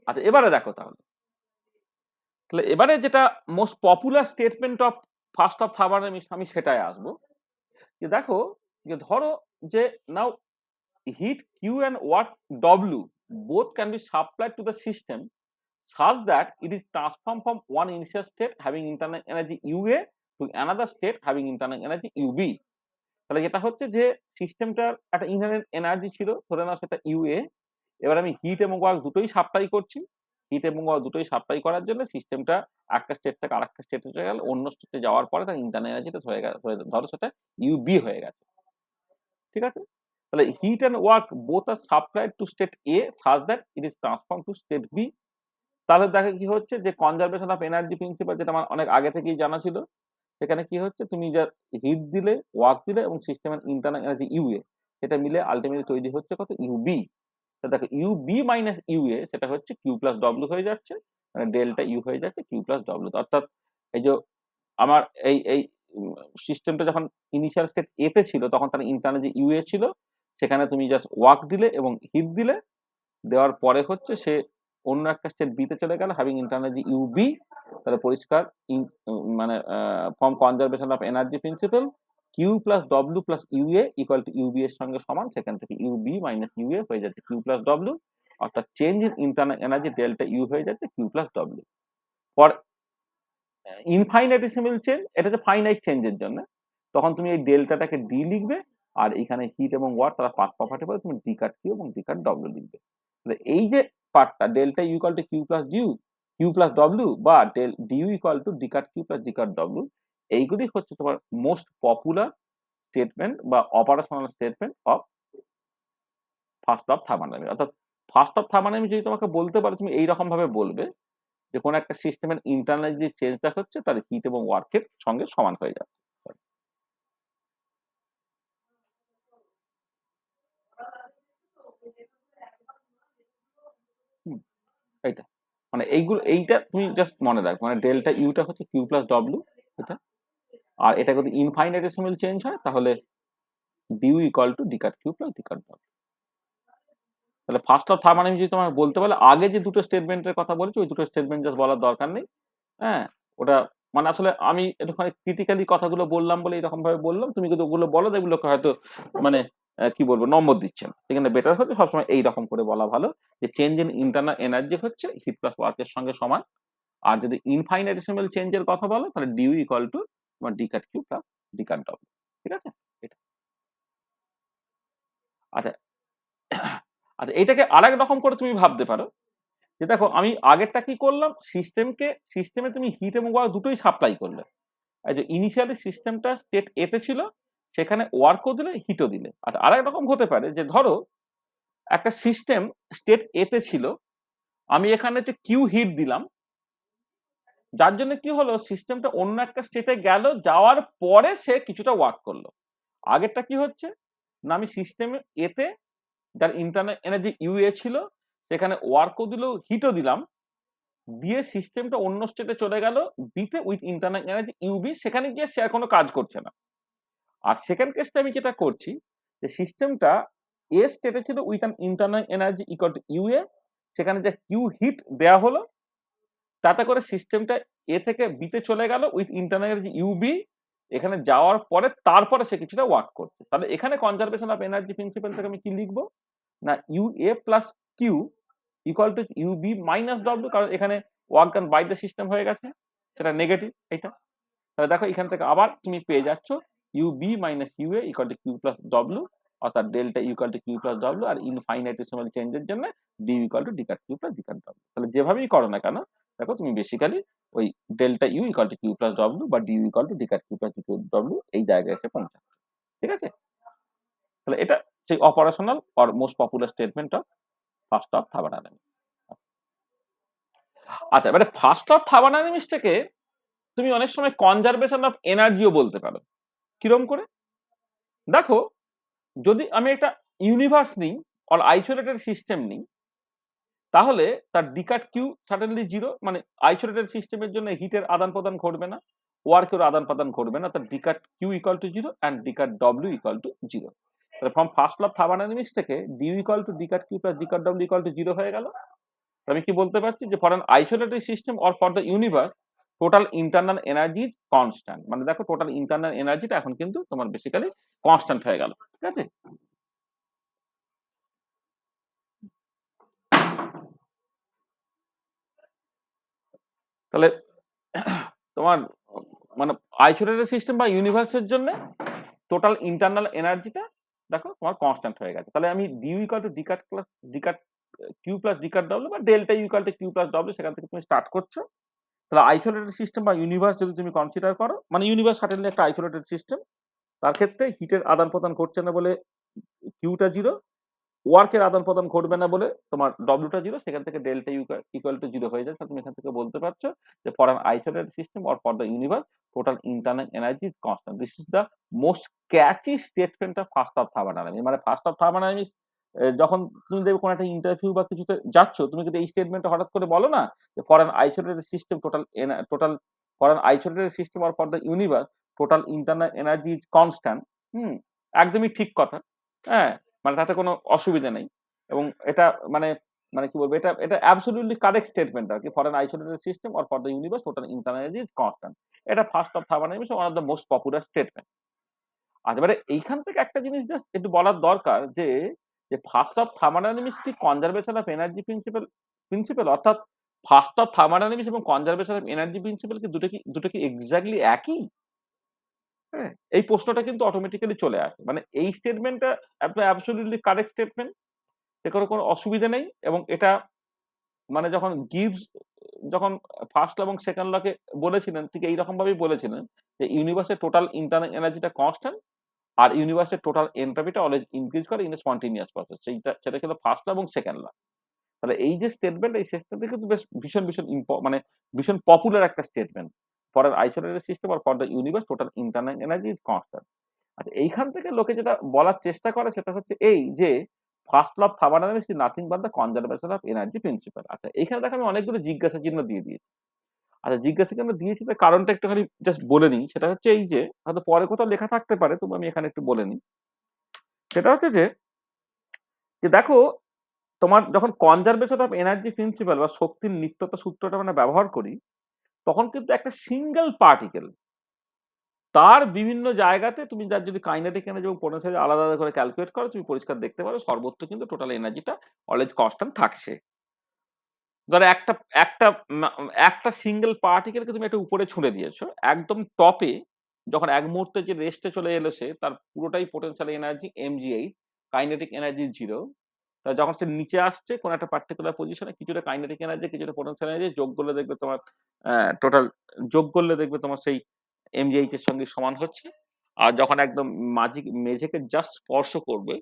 আচ্ছা এবারে দেখো তাহলে। তাহলে এবারে যেটা most popular statement of first of থার্মার আমি সেটায় আসবো। যে দেখো যে ধরো যে নাও heat Q and work W both can be supplied to the system such that it is transformed from one initial state having internal energy UA to another state having internal energy UB. তাহলে যেটা হচ্ছে যে সিস্টেমটার একটা inherent energy ছিল, ধরে নাও সেটা UA. এবার আমি হিট এবং ওয়ার্ক দুটোই সাপ্লাই করছি। হিট এবং ওয়ার্ক দুটোই সাপ্লাই করার জন্য সিস্টেমটা একটা স্টেট থেকে আরেকটা স্টেটে চলে গেল। অন্য স্টেটে যাওয়ার পরে তার ইন্টারনাল এনার্জিটা ধরো সেটা ইউবি হয়ে গেছে। ঠিক আছে? তাহলে heat and work both are supplied to state A such that it is transform to state B. তাহলে দেখো কি হচ্ছে যে কনজারভেশন অফ এনার্জি প্রিন্সিপাল যেটা আমার অনেক আগে থেকেই জানা ছিল। সেখানে কি হচ্ছে তুমি যা হিট দিলে, ওয়ার্ক দিলে এবং সিস্টেমের ইন্টারনাল এনার্জি ইউএ সেটা মিলে আল্টিমেটলি তৈরি হচ্ছে কত ইউবি। তো দেখো ইউবি মাইনাস ইউএ সেটা হচ্ছে কিউ প্লাস ডব্লিউ হয়ে যাচ্ছে। মানে ডেল্টা ইউ হয়ে যাচ্ছে কিউ প্লাস ডব্লিউ। অর্থাৎ এই যে আমার এই সিস্টেমটা যখন ইনিশিয়াল স্টেট এ তে ছিল তখন তার ইন্টারনাল যে ইউএ ছিল সেখানে তুমি জাস্ট ওয়ার্ক দিলে এবং হিট দিলে। দেওয়ার পরে হচ্ছে সে অন্য একটা স্টেট বি তে চলে গেল হ্যাভিং ইন্টারনাল যে ইউবি। তাহলে পরিষ্কার মানে from conservation of energy principle Q plus W plus U A equal to U B এর সঙ্গে সমান। সেখান থেকে ইউবি মাইনাস ইউএ হয়ে যাচ্ছে কিউ প্লাস ডব্লিউ। অর্থাৎ change in internal energy delta U হয়ে যাচ্ছে Q plus W. For infinitesimal change, এটা যে ফাইনাইট চেঞ্জের জন্য তখন তুমি এই ডেল্টাটাকে ডি লিখবে আর এখানে হিট এবং ওয়াট তারা পাথ প্রপার্টি বলে, তুমি ডি কাট কিউ এবং ডি কাট ডব্লিউ লিখবে। তাহলে এই যে পার্টটা delta U equal to Q plus Q plus W বা D U equal to D cut Q plus D cut W, এইগুলি হচ্ছে তোমার মোস্ট পপুলার স্টেটমেন্ট বা operational statement of first of thermodynamics. অর্থাৎ ফার্স্ট অফ থার্মোডাইনামিক্স যদি তোমাকে বলতে পারো, তুমি এইরকম ভাবে বলবে যে কোনো একটা সিস্টেমের ইন্টারনাল যে চেঞ্জটা হচ্ছে তার হিট এবং ওয়ার্কের সঙ্গে সমান হয়ে যাচ্ছে। এইটা মানে এইটা তুমি জাস্ট মনে রাখো, মানে ডেল্টা ইউটা হচ্ছে কিউ প্লাস ডব্লিউ এটা, আর এটা যদি ইনফাইনাইটেসিমাল চেঞ্জ হয় তাহলে d U equal to D cut Q plus D cut W. তাহলে ফার্স্ট অফ থার্মোডাইনামিক্স যদি তোমাকে বলতে পারলে আগে যে দুটো স্টেটমেন্টের কথা বলেছি ওই দুটো স্টেটমেন্ট জাস্ট বলার দরকার নেই। হ্যাঁ, ওটা মানে আসলে আমি একটুখানি ক্রিটিক্যালি কথাগুলো বললাম বলে এরকম ভাবে বললাম, তুমি যদি ওগুলো বলো এগুলোকে হয়তো মানে কি বলবো নম্বর দিচ্ছেন, সেখানে বেটার হচ্ছে সবসময় এইরকম করে বলা ভালো যে চেঞ্জ ইন ইন্টারনাল এনার্জি হচ্ছে হিট প্লাস ওয়ার্কের সঙ্গে সমান। আর যদি ইনফাইনাইটেসিমাল চেঞ্জের কথা বলো তাহলে ডিউ ইকুয়াল টু তোমার D cut Q plus D cut W. ঠিক আছে, এটা আচ্ছা। আচ্ছা, এইটাকে আরেক রকম করে তুমি ভাবতে পারো যে দেখো আমি আগেরটা কি করলাম, সিস্টেমে তুমি হিট এবং ওয়ার্ক দুটোই সাপ্লাই করলে। এই যে ইনিশিয়ালি সিস্টেমটা স্টেট এতে ছিল, সেখানে ওয়ার্কও দিলে হিটও দিলে। আর আরেক রকম হতে পারে যে ধরো একটা সিস্টেম স্টেট এতে ছিল, আমি এখানে একটা কিউ হিট দিলাম, যার জন্য কি হলো সিস্টেমটা অন্য একটা স্টেটে গেল, যাওয়ার পরে সে কিছুটা ওয়ার্ক করলো। আগেরটা কি হচ্ছে না, আমি সিস্টেমে এতে যার ইন্টারনাল এনার্জি ইউ এ ছিল সেখানে ওয়ার্কও দিল হিটও দিলাম, দিয়ে সিস্টেমটা অন্য স্টেটে চলে গেল বিতে উইথ ইন্টারনাল এনার্জি ইউবি, সেখানে গিয়ে সে আর কোনো কাজ করছে না। আর সেকেন্ড কেসটা আমি যেটা করছি যে সিস্টেমটা এ স্টেটে ছিল with an internal energy equal to U A, সেখানে যে কিউ হিট দেয়া হলো তাতে করে সিস্টেমটা এ থেকে বিতে চলে গেল উইথ ইন্টারনাল এনার্জি ইউবি, এখানে যাওয়ার পরে তারপরে সে কিছুটা ওয়ার্ক করছে। তাহলে এখানে কনজারভেশন অফ এনার্জি প্রিন্সিপাল থেকে আমি কি লিখবো না U A plus Q equal to U B minus W, কারণ এখানে work done by the system হয়ে গেছে, সেটা নেগেটিভ এইটা। তাহলে দেখো এখান থেকে আবার তুমি পেয়ে যাচ্ছ U B minus U A equal to Q plus W, অর্থাৎ delta equal to Q plus W, আর ইনফাইনাইটেসিমাল চেঞ্জের জন্য D equal to D cut Q plus D cut W. তাহলে যেভাবেই করো না কেন দেখো তুমি বেসিক্যালি ওই delta U equal to Q plus W বা D equal to D cut Q plus D W এই জায়গায় এসে পৌঁছাচ্ছে। ঠিক আছে, তাহলে এটা সেই operational or most popular statement of first of thermodynamics. আচ্ছা, এবারে ফার্স্ট অফ থার্মোডাইনামিক্সটাকে তুমি অনেক সময় কনজারভেশন অফ এনার্জিও বলতে পারো। কিরম করে দেখো, যদি আমি একটা ইউনিভার্স নিই অর আইসোলেটেড সিস্টেম নিই, তাহলে তার ডিকাট কিউ সাডেনলি জিরো, মানে আইসোলেটেড সিস্টেমের জন্য হিটের আদান প্রদান ঘটবে না, ওয়ার্কের আদান প্রদান ঘটবে না, তার D cut Q equal to zero and D cut W equal to zero. তাহলে from first law of thermodynamics থেকে D U equal to D cut Q plus D cut W equal to zero হয়ে গেল। আমি কি বলতে পারছি যে for an isolated system or for the universe total internal energy is constant. মানে দেখো টোটাল ইন্টারনাল এনার্জিটা এখন কিন্তু তোমার বেসিক্যালি কনস্ট্যান্ট হয়ে গেল। ঠিক আছে, তাহলে তোমার মানে আইসোলেটেড সিস্টেম বা ইউনিভার্সের জন্য টোটাল ইন্টারনাল এনার্জিটা দেখো তোমার কনস্ট্যান্ট হয়ে গেছে। তাহলে আমি D U equal to D cut plus D cut Q plus D cut W বা delta equal to Q plus W সেখান থেকে তুমি স্টার্ট করছো। তাহলে আইসোলেটেড সিস্টেম বা ইউনিভার্স যদি তুমি কনসিডার করো, মানে ইউনিভার্স সার্টেনলি একটা আইসোলেটেড সিস্টেম, তার ক্ষেত্রে হিটের আদান প্রদান ঘটছে না বলে কিউটা জিরো, ওয়ার্কের আদান প্রদান ঘটবে না বলে তোমার ডব্লিউটা জিরো, সেখান থেকে ডেল্টা ইকুয়াল টু জিরো হয়ে যায়। তুমি এখান থেকে বলতে পারছো যে for an isolated system or for the universe total internal energy is constant. This is the most catchy statement of first of thermodynamics. মানে ফার্স্ট অফ থার্মোডাইনামিক্স যখন তুমি দেখবে কোনো একটা ইন্টারভিউ বা কিছুতে যাচ্ছ, তুমি যদি এই স্টেটমেন্টটা হঠাৎ করে বলো না যে for an isolated system total for an isolated system or for the universe total internal energy is constant, একদমই ঠিক কথা। হ্যাঁ, মানে তাতে কোনো অসুবিধা নেই। এবং এটা মানে মানে কি বলবো, এটা এটা অ্যাবসলিউটলি কারেক্ট স্টেটমেন্ট আর কি, for an isolated system or for the universe total internal energy is constant. এটা first of thermodynamics one of the most popular statement. আর এবারে এইখান থেকে একটা জিনিস জাস্ট একটু বলার দরকার যে যে ফার্স্ট অফ থার্মোডাইনামিক্স কি কনজারভেশন অফ এনার্জি প্রিন্সিপাল, অর্থাৎ ফার্স্ট অফ থার্মোডাইনামিক্স এবং কনজারভেশন অফ এনার্জি প্রিন্সিপাল কি দুটো কি এক্স্যাক্টলি একই? হ্যাঁ? এই প্রশ্নটা কিন্তু অটোমেটিক্যালি চলে আসে। মানে এই স্টেটমেন্টটা অ্যাবসোলিউটলি কারেক্ট স্টেটমেন্ট। এখানে কোনো অসুবিধা নেই এবং এটা মানে যখন গিভস যখন ফার্স্ট ল এবং সেকেন্ড লকে বলেছিলেন ঠিক এইরকম ভাবেই বলেছিলেন যে ইউনিভার্সের টোটাল ইন্টারনাল এনার্জিটা কনস্ট্যান্ট আর ইউনিভার্সের টোটাল এনট্রপিটা অলওয়েজ ইনক্রিজ করে ইন এ স্পন্টেনিয়াস প্রসেস। সেটা ছিল ফার্স্ট ল এবং সেকেন্ড ল। তাহলে এই যে স্টেটমেন্ট এই স্টেটমেন্টটা কিন্তু বেশ ভীষণ মানে ভীষণ পপুলার একটা statement. For N isolated system or for the universe total internal energy is constant. আচ্ছা এইখান থেকে লোকে যেটা বলার চেষ্টা করে সেটা হচ্ছে এই যে first law of thermodynamics is nothing but the conservation of energy principle. আচ্ছা এইখানে দেখো আমি অনেকগুলো জিজ্ঞাসা চিহ্ন দিয়ে দিয়েছি। আচ্ছা জিজ্ঞাসা চিহ্ন দিয়েছি তার কারণটা একটুখানি জাস্ট বলে নিই। সেটা হচ্ছে এই যে হয়তো পরে কোথাও লেখা থাকতে পারে তবু আমি এখানে একটু বলে নিই। সেটা হচ্ছে যে দেখো তোমার যখন কনজারভেশন অফ এনার্জি প্রিন্সিপাল বা শক্তির নিত্যতা সূত্রটা আমরা ব্যবহার করি তখন কিন্তু একটা সিঙ্গেল পার্টিকেল তার বিভিন্ন জায়গাতে তুমি যার যদি কাইনেটিক এনার্জি এবং পোটেনশিয়াল আলাদা আলাদা করে ক্যালকুলেট করো তুমি পরিষ্কার দেখতে পারো সর্বত্র কিন্তু টোটাল এনার্জিটা অলওয়েজ কনস্ট্যান্ট থাকছে। ধরো একটা একটা একটা সিঙ্গেল পার্টিকেলকে তুমি একটা উপরে ছুঁড়ে দিয়েছো একদম টপে যখন এক মুহূর্তে যে রেস্টে চলে এলো সে তার পুরোটাই potential energy mg8 kinetic energy 0। তা যখন সে নিচে আসছে কোন একটা পার্টিকুলার পজিশনে কিছুটা কাইনেটিক এনার্জি কিছুটা পোটেনশিয়াল এনার্জি যোগ করলে দেখবে তোমার টোটাল যোগ করলে দেখবে তোমার সেই mg8 এর সঙ্গে সমান হচ্ছে। আর যখন একদম মেঝেকে জাস্ট স্পর্শ করবে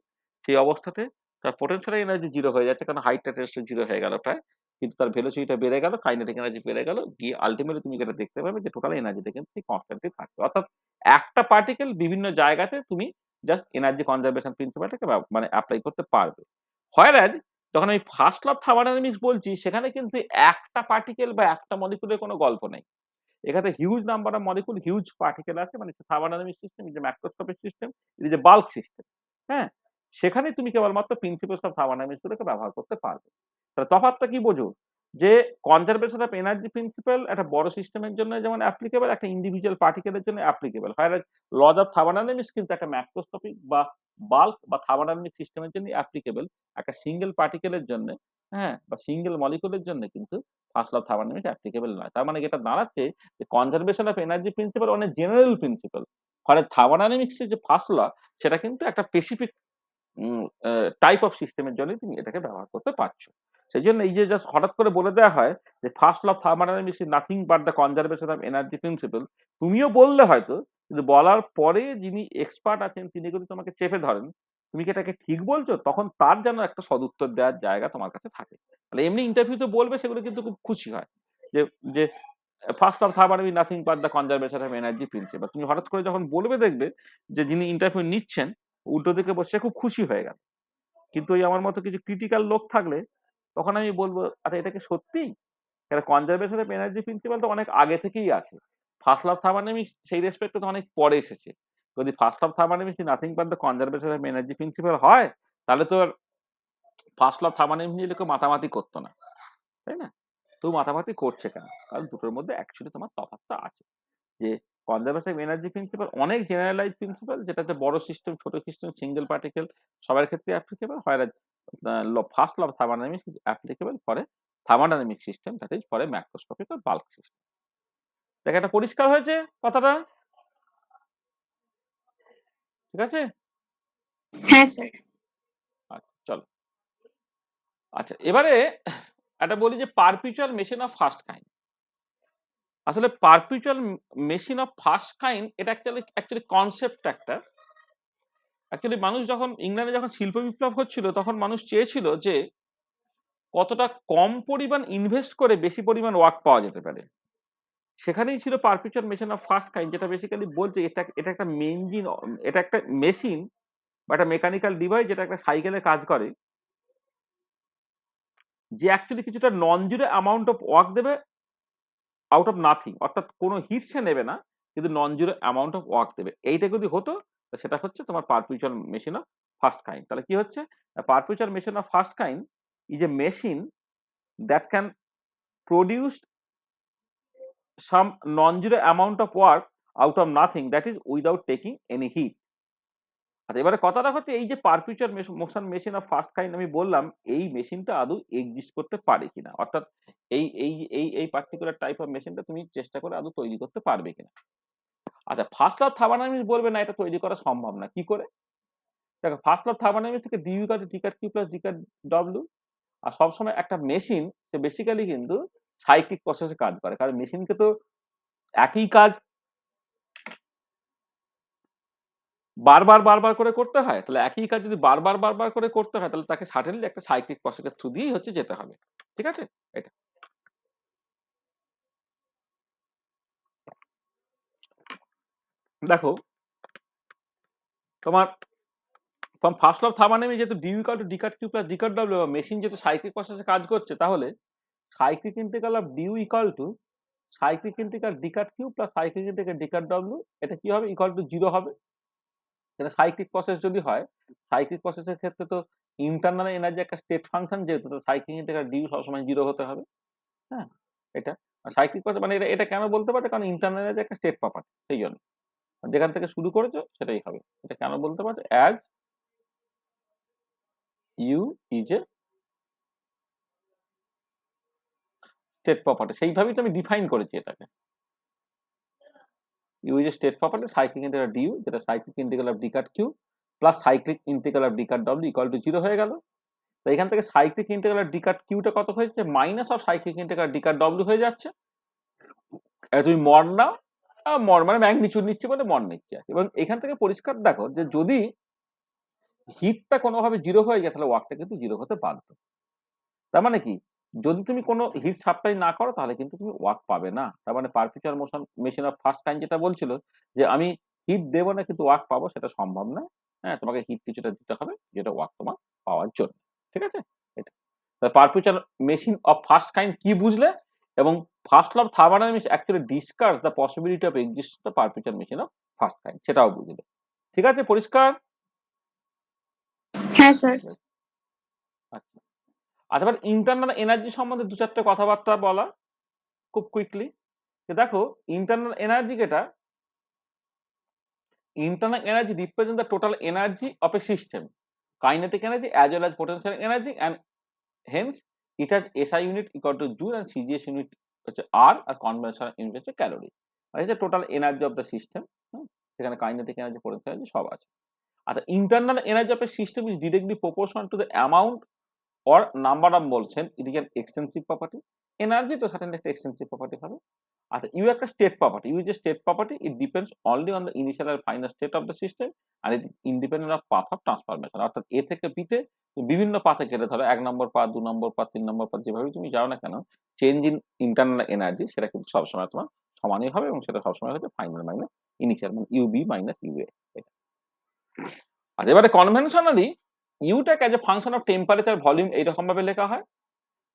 সেই অবস্থাতে তার পোটেনশিয়াল এনার্জি 0 হয়ে যাচ্ছে কারণ হাইটটা টেস্ট 0 হয়ে গেল প্রায়। কিন্তু তার ভেলোসিটিটা বেড়ে গেল, কাইনেটিক এনার্জি বেড়ে গেল। গিয়ে আল্টিমেটলি তুমি যেটা দেখতে পাবে যে টোটাল এনার্জিটা কিন্তু কনস্ট্যান্টলি থাকবে। অর্থাৎ একটা পার্টিকেল বিভিন্ন জায়গাতে তুমি জাস্ট এনার্জি কনজারভেশন প্রিন্সিপালটাকে মানে এপ্লাই করতে পারবে। হোয়ারএজ যখন আমি ফার্স্ট ল অফ থার্মোডায়নামিক্স বলছি সেখানে কিন্তু একটা পার্টিকেল বা একটা মলিকুলের কোনো গল্প নেই। এখানে huge number of molecule, huge particle আছে মানে thermodynamic system, is a macroscopic system, is a bulk system. হ্যাঁ? সেখানেই তুমি কেবলমাত্র প্রিন্সিপালস অফ থার্মোডায়নামিক্স গুলোকে ব্যবহার করতে পারবে। তাহলে তফাৎটা কি বোঝো? যে কনজারভেশন অফ এনার্জি প্রিন্সিপাল একটা বড় সিস্টেমের জন্য যেমন অ্যাপ্লিকেবল, একটা ইন্ডিভিজুয়াল পার্টিকেলের জন্য অ্যাপ্লিকেবল। হোয়ারএজ লজ অফ থার্মোডায়নামিক্স কিন্তু একটা ম্যাক্রোস্কোপিক বা বাল্ক বা থার্মোডায়নামিক সিস্টেমের জন্য অ্যাপ্লিকেবল। একটা সিঙ্গেল পার্টিকেলের জন্য, হ্যাঁ? বা সিঙ্গেল মলিকুলের জন্য কিন্তু first law of thermodynamics applicable নয়। তার মানে এটা দাঁড়াচ্ছে যে কনজারভেশন অফ এনার্জি প্রিন্সিপাল অনেক জেনারেল প্রিন্সিপাল। ফলে থার্মোডায়নামিক্স এর যে ফার্স্ট ল সেটা কিন্তু একটা স্পেসিফিক টাইপ অফ সিস্টেমের জন্যই তুমি এটাকে ব্যবহার করতে পারছো। সেজন্য এই যে জাস্ট হঠাৎ করে বলে দেওয়া হয় যে first law of thermodynamics is nothing but the conservation of energy principle. তুমিও বললে হয়তো কিন্তু বলার পরে যিনি এক্সপার্ট আছেন তিনি যদি তোমাকে চেপে ধরেন, তুমি কি এটাকে ঠিক বলছো? তখন তার যেন একটা সদুত্তর দেওয়ার জায়গা তোমার কাছে থাকে। তাহলে এমনি ইন্টারভিউতে বলবে সেগুলো কিন্তু খুব খুশি হয়। যে যে first of thermodynamics is nothing but the conservation of energy principal. তুমি হঠাৎ করে যখন বলবে দেখবে যে যিনি ইন্টারভিউ নিচ্ছেন উল্টো দিকে বসে খুব খুশি হয়ে গেল। কিন্তু ওই আমার মতো কিছু ক্রিটিক্যাল লোক থাকলে তখন আমি বলব, "আচ্ছা এটা কি সত্যি?" কেন কনজারভেশন অফ এনার্জি প্রিন্সিপাল তো অনেক আগে থেকেই আছে। ফার্স্ট ল অফ থার্মোডায়নামিক্স সেই রেসপেক্ট এ তো অনেক পরে এসেছে। যদি first law of thermodynamics nothing but the conservation of energy principle হয়, তাহলে তো আর ফার্স্ট ল অফ থার্মোডায়নামিক্স নিয়ে কেউ মাতামাতি করত না। তাই না? তো মাতামাতি করছে কেন? কারণ দুটোর মধ্যে অ্যাকচুয়ালি তোমার তফাৎটা আছে। যে কনজারভেশন অফ এনার্জি প্রিন্সিপাল অনেক জেনারেলাইজড প্রিন্সিপাল যেটাতে বড় সিস্টেম, ছোট সিস্টেম, সিঙ্গেল পার্টিকেল সবার ক্ষেত্রে applicable. Whereas first law of thermodynamics is applicable for a thermodynamic system that is for a macroscopic or bulk system. দেখ এটা পরিষ্কার হয়েছে কথাটা? ঠিক আছে? হ্যাঁ, স্যার। আচ্ছা চলো। আচ্ছা এবারে একটা বলি যে perpetual machine of first kind. আসলে perpetual machine of first kind এটা অ্যাকচুয়ালি কনসেপ্ট একটা। অ্যাকচুয়ালি মানুষ যখন ইংল্যান্ডে যখন শিল্প বিপ্লব হচ্ছিল তখন মানুষ চেয়েছিল যে কতটা কম পরিমাণ ইনভেস্ট করে বেশি পরিমাণ ওয়ার্ক পাওয়া যেতে পারে। সেখানেই ছিল perpetual machine of first kind যেটা বেসিক্যালি বলছে এটা একটা মেইনজিন এটা একটা মেশিন বা একটা মেকানিক্যাল ডিভাইস যেটা একটা সাইকেলে কাজ করে। যে অ্যাকচুয়ালি কিছুটা non zero amount of work দেবে আউট অফ নাথিং। অর্থাৎ কোনো হিট সে নেবে না কিন্তু non zero amount of work দেবে। এইটা যদি হতো সেটা হচ্ছে তোমার perpetual machine of first kind. তাহলে কি হচ্ছে? Perpetual machine of first kind is a machine that can produce some non-zero amount of work out of nothing, that is without taking any heat. আচ্ছা এবারে কথাটা হচ্ছে এই যে perpetual motion machine of first kind আমি বললাম এই মেশিনটা আদৌ এক্সিস্ট করতে পারে কিনা, অর্থাৎ এই পার্টিকুলার টাইপ অফ মেশিনটা তুমি চেষ্টা করে আদৌ তৈরি করতে পারবে কিনা। আচ্ছা, ফার্স্ট ল অফ থার্মোডাইনামিক্স বলবে না এটা তৈরি করা সম্ভব না। কি করে? দেখো ফার্স্ট ল অফ থার্মোডাইনামিক্স থেকে du = d cat q + d cat w। আর সবসময় একটা মেশিন সে বেসিক্যালি কিন্তু সাইক্লিক প্রসেস এ কাজ করে। কারণ মেশিনকে তো একই কাজ বারবার করে করতে হয়। তাহলে একই কাজ যদি বারবার করে করতে হয় তাহলে তাকে সার্টেনলি একটা সাইক্লিক প্রসেস এর থ্রু দিয়েই হচ্ছে যেতে হবে। ঠিক আছে? এটা। দেখো তোমার from first law of thermodynamics যেহেতু du = d cat q + d cat w বা মেশিন যেহেতু সাইক্লিক প্রসেস এ কাজ করছে তাহলে cyclic integral of du = cyclic integral d cat q + cyclic integral d cat w এটা কি হবে? = 0 হবে। তাহলে সাইক্লিক প্রসেস যদি হয়, সাইক্লিক প্রসেসের ক্ষেত্রে তো ইন্টারনাল এনার্জি একটা স্টেট ফাংশন যেহেতু তো সাইক্লিক ইন্টিগ্রাল du সবসময় 0 হতে হবে। হ্যাঁ? এটা। আর সাইক্লিক প্রসেস মানে এটা কেন বলতে পারছো? কারণ ইন্টারনাল এনার্জি একটা স্টেট প্রপার্টি সেইজন্য। যেখান থেকে শুরু করেছো সেটাই হবে। এটা কেন বলতে পারছো? as u is a state property সেইভাবেই তো আমি ডিফাইন করেছি এটাকে। u is a state property cyclic integral du যেটা cyclic integral of d cat q plus cyclic integral of d cat w = 0 হয়ে গেল। তো এখান থেকে cyclic integral d cat q টা কত হয়েছে? Minus of cyclic integral d cat w হয়ে যাচ্ছে। তুমি মড নাও, মড মানে ম্যাগনিটিউড নিচ্ছি বলে মড নিচ্ছি আর কি। এবং এখান থেকে পরিষ্কার দেখো যে যদি হিটটা কোনোভাবে 0 হয়ে যায় তাহলে ওয়ার্কটা কিন্তু 0 হতে বাধ্য। তার মানে কি? যদি তুমি কোনো হিট সাপ্লাই না করো তাহলে কিন্তু তুমি ওয়ার্ক পাবে না। তার মানে perpetual motion machine of first kind যেটা বলছিল যে আমি হিট দেব না কিন্তু ওয়ার্ক পাবো সেটা সম্ভব নয়। হ্যাঁ? তোমাকে হিট কিছুটা দিতে হবে যেটা ওয়ার্ক তোমার পাওয়ার জন্য। ঠিক আছে? এটা। Perpetual machine of first kind কি বুঝলে? এবং first law of thermodynamics actually discuss the possibility of existence of perpetual machine of first kind সেটাও বুঝলে। ঠিক আছে? পরিষ্কার? হ্যাঁ স্যার। আচ্ছা। আচ্ছা, এবার ইন্টারনাল এনার্জি সম্বন্ধে ২-৪ টে কথাবার্তা বলা খুব কুইকলি। যে দেখো ইন্টারনাল এনার্জি যেটা, internal energy represent the total energy of a system, kinetic energy as well as potential energy, and hence it has SI unit equal to joule and CGS unit হচ্ছে R আর conventional unit হচ্ছে calorie। আর এটা total energy of the system. সেখানে kinetic energy potential energy সব আছে। আচ্ছা, internal energy of a system is directly proportional to the amount or number of moles, it is an extensive property। Energy তো certain একটা extensive property হবে। আচ্ছা, U একটা state property, U is a state property, it depends only on the initial আর final state of the system and it is independent of path of transformation। অর্থাৎ এ থেকে B তে বিভিন্ন পাথে গেলে ধরো ১ নম্বর পাথ, ২ নম্বর পাথ, ৩ নম্বর পাথ যেভাবে তুমি যাও না কেন চেঞ্জ ইন ইন্টারনাল এনার্জি সেটা কিন্তু সবসময় তোমার সমানই হবে এবং সেটা সবসময় হচ্ছে ফাইনাল মাইনাস ইনিশিয়াল মানে ইউবি মাইনাস ইউএ। আর এবারে কনভেনশনালি ইউটাকে as a function of temperature volume এইরকম ভাবে লেখা হয়।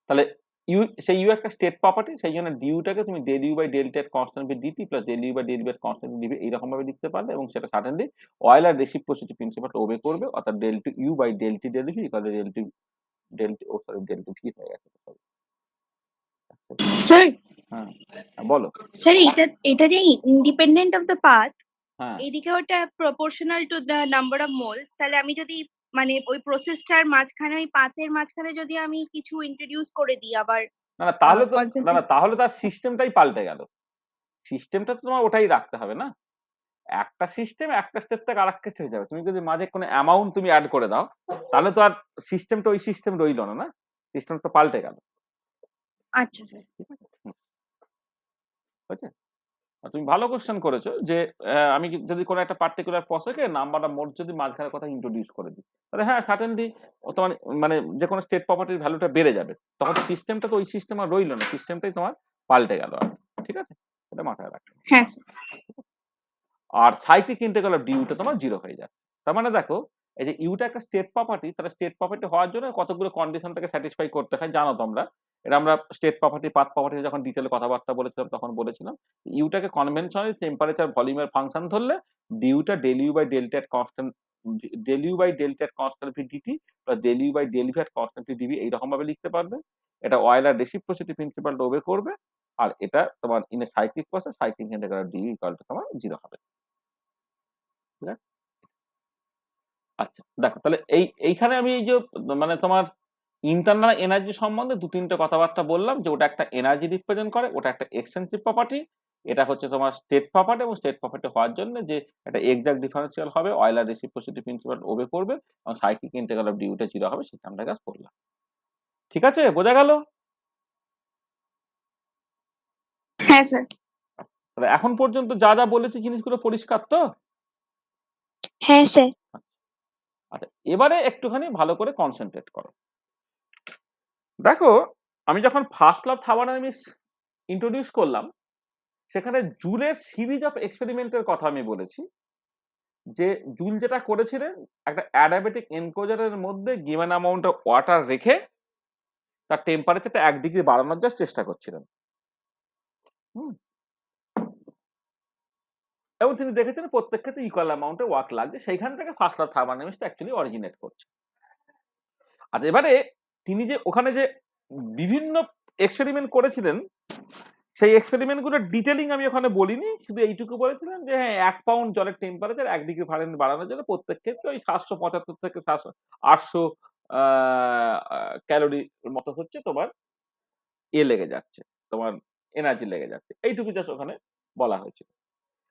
তাহলে ইউ সেই ইউ একটা স্টেট প্রপার্টি সেই জন্য ডিউটাকে তুমি del you by del T constant V DT plus del you by del V constant d V এইরকম ভাবে লিখতে পারবে এবং সেটা সার্টেনলি অয়েলার রেসিপ্রোসিটি প্রিন্সিপালটা ওবে করবে। অর্থাৎ del two U by del T del V equal del T oh sorry del two V হয়ে গেছে। স্যার, হ্যাঁ, বলো। স্যার এটা এটা যে ইন্ডিপেন্ডেন্ট অফ দ্য পাথ, হ্যাঁ, এদিকে ওটা proportional to the number of moles, তাহলে আমি যদি মানে ওই প্রসেসটার মাঝখানে ওই পাথের মাঝখানে যদি আমি কিছু ইন্ট্রোডিউস করে দিই আবার না না তাহলে তো না না কনসেন্ট্রেট। তাহলে তার সিস্টেমটাই পাল্টে গেল। সিস্টেমটা তো তোমার ওটাই রাখতে হবে না। একটা সিস্টেম একটা স্টেট থেকে আরেকটা স্টেট যাবে। তুমি যদি মাঝে কোনো অ্যামাউন্ট তুমি এড করে দাও, তাহলে তো আর সিস্টেমটা ওই সিস্টেম রইল না, না? সিস্টেম তো পাল্টে গেল। আচ্ছা স্যার। ঠিক আছে? হয়েছে? তুমি ভালো কোয়েশ্চেন করেছো যে আমি যদি কোনো একটা পার্টিকুলার প্রসেসে নাম্বার অফ মোড যদি মাঝখানে কথা ইন্ট্রোডিউস করে দিই, তাহলে হ্যাঁ সার্টেনলি তোমার মানে যে কোনো স্টেট প্রপার্টির ভ্যালুটা বেড়ে যাবে। তখন সিস্টেমটা তো ওই সিস্টেম আর রইল না। সিস্টেমটাই তোমার পাল্টে গেল আর। ঠিক আছে? এটা মাথায় রাখবে। হ্যাঁ স্যার। আর সাইক্লিক ইন্টিগ্রাল অফ ডিউটা তোমার 0 হয়ে যাচ্ছে। তার মানে দেখো এই যে ইউটা একটা স্টেট প্রপার্টি, তাহলে স্টেট প্রপার্টি হওয়ার জন্য কতগুলো কন্ডিশনটাকে স্যাটিসফাই করতে হয় জানো তোমরা। এটা আমরা স্টেট প্রপার্টি, পাথ প্রপার্টি যখন ডিটেইলে কথাবার্তা বলেছিলাম তখন বলেছিলাম। ইউটাকে কনভেনশনালি টেম্পারেচার ভলিউমের ফাংশন ধরলে ডিউটা del you by delta at constant del you by delta at constant V DT plus del you by del V at constant V D V এইরকম ভাবে লিখতে পারবে। এটা অয়েলার রেসিপ্রোসিটি প্রিন্সিপালটা ওবে করবে। আর এটা তোমার in a cyclic process cyclic integral D equal to তোমার 0 হবে। ঠিক আছে? আচ্ছা, দেখো তাহলে এইখানে আমি এই যে মানে তোমার ইন্টারনাল এনার্জি সম্বন্ধে ২-৩ টে কথাবার্তা বললাম যে ওটা একটা এনার্জি রিপ্রেজেন্ট করে, ওটা একটা এক্সটেনসিভ প্রপার্টি এটা হচ্ছে তোমার স্টেট প্রপার্টি, এবং স্টেট প্রপার্টি হওয়ার জন্য যে একটা এক্সাক্ট ডিফারেন্সিয়াল হবে, অয়লার রেসিপ্রোসিটি প্রিন্সিপাল ওবে করবে, এবং সাইক্লিক ইন্টিগ্রাল অফ ডিউটা জিরো হবে, সেটা আমরা কাজ করলাম। ঠিক আছে, বোঝা গেল? হ্যাঁ স্যার। তাহলে এখন পর্যন্ত যা যা বলেছি জিনিসগুলো পরিষ্কার তো? হ্যাঁ স্যার। আচ্ছা, এবারে একটুখানি ভালো করে কনসেন্ট্রেট করো। দেখো, আমি যখন first law of thermodynamics introduce করলাম, সেখানে জুলের সিরিজ অফ এক্সপেরিমেন্টের কথা আমি বলেছি। যে জুল যেটা করেছিলেন, একটা অ্যাডাবেটিক এনক্লোজারের মধ্যে গিভেন অ্যামাউন্ট অফ ওয়াটার রেখে তার টেম্পারেচারটা 1 ডিগ্রি বাড়ানোর জাস্ট চেষ্টা করছিলেন। হুম, এবং তিনি দেখেছেন প্রত্যেক ক্ষেত্রে ইকুয়াল অ্যামাউন্টে ওয়ার্ক লাগছে, সেইখান থেকে ফার্স্ট ল অফ থার্মোডাইনামিক্সটা অ্যাকচুয়ালি অরিজিনেট করছে। আর এবারে তিনি যে ওখানে যে বিভিন্ন এক্সপেরিমেন্ট করেছিলেন, সেই এক্সপেরিমেন্ট গুলোর ডিটেলিং আমি ওখানে বলিনি, শুধু এইটুকু বলেছিলেন যে হ্যাঁ 1 পাউন্ড জলের টেম্পারেচার 1 ডিগ্রি ফারেনহাইট বাড়ানোর জন্য প্রত্যেক ক্ষেত্রে ওই 775 থেকে 800 ক্যালোরির মতো হচ্ছে তোমার লেগে যাচ্ছে, তোমার এনার্জি লেগে যাচ্ছে, এইটুকু জাস্ট ওখানে বলা হয়েছিল।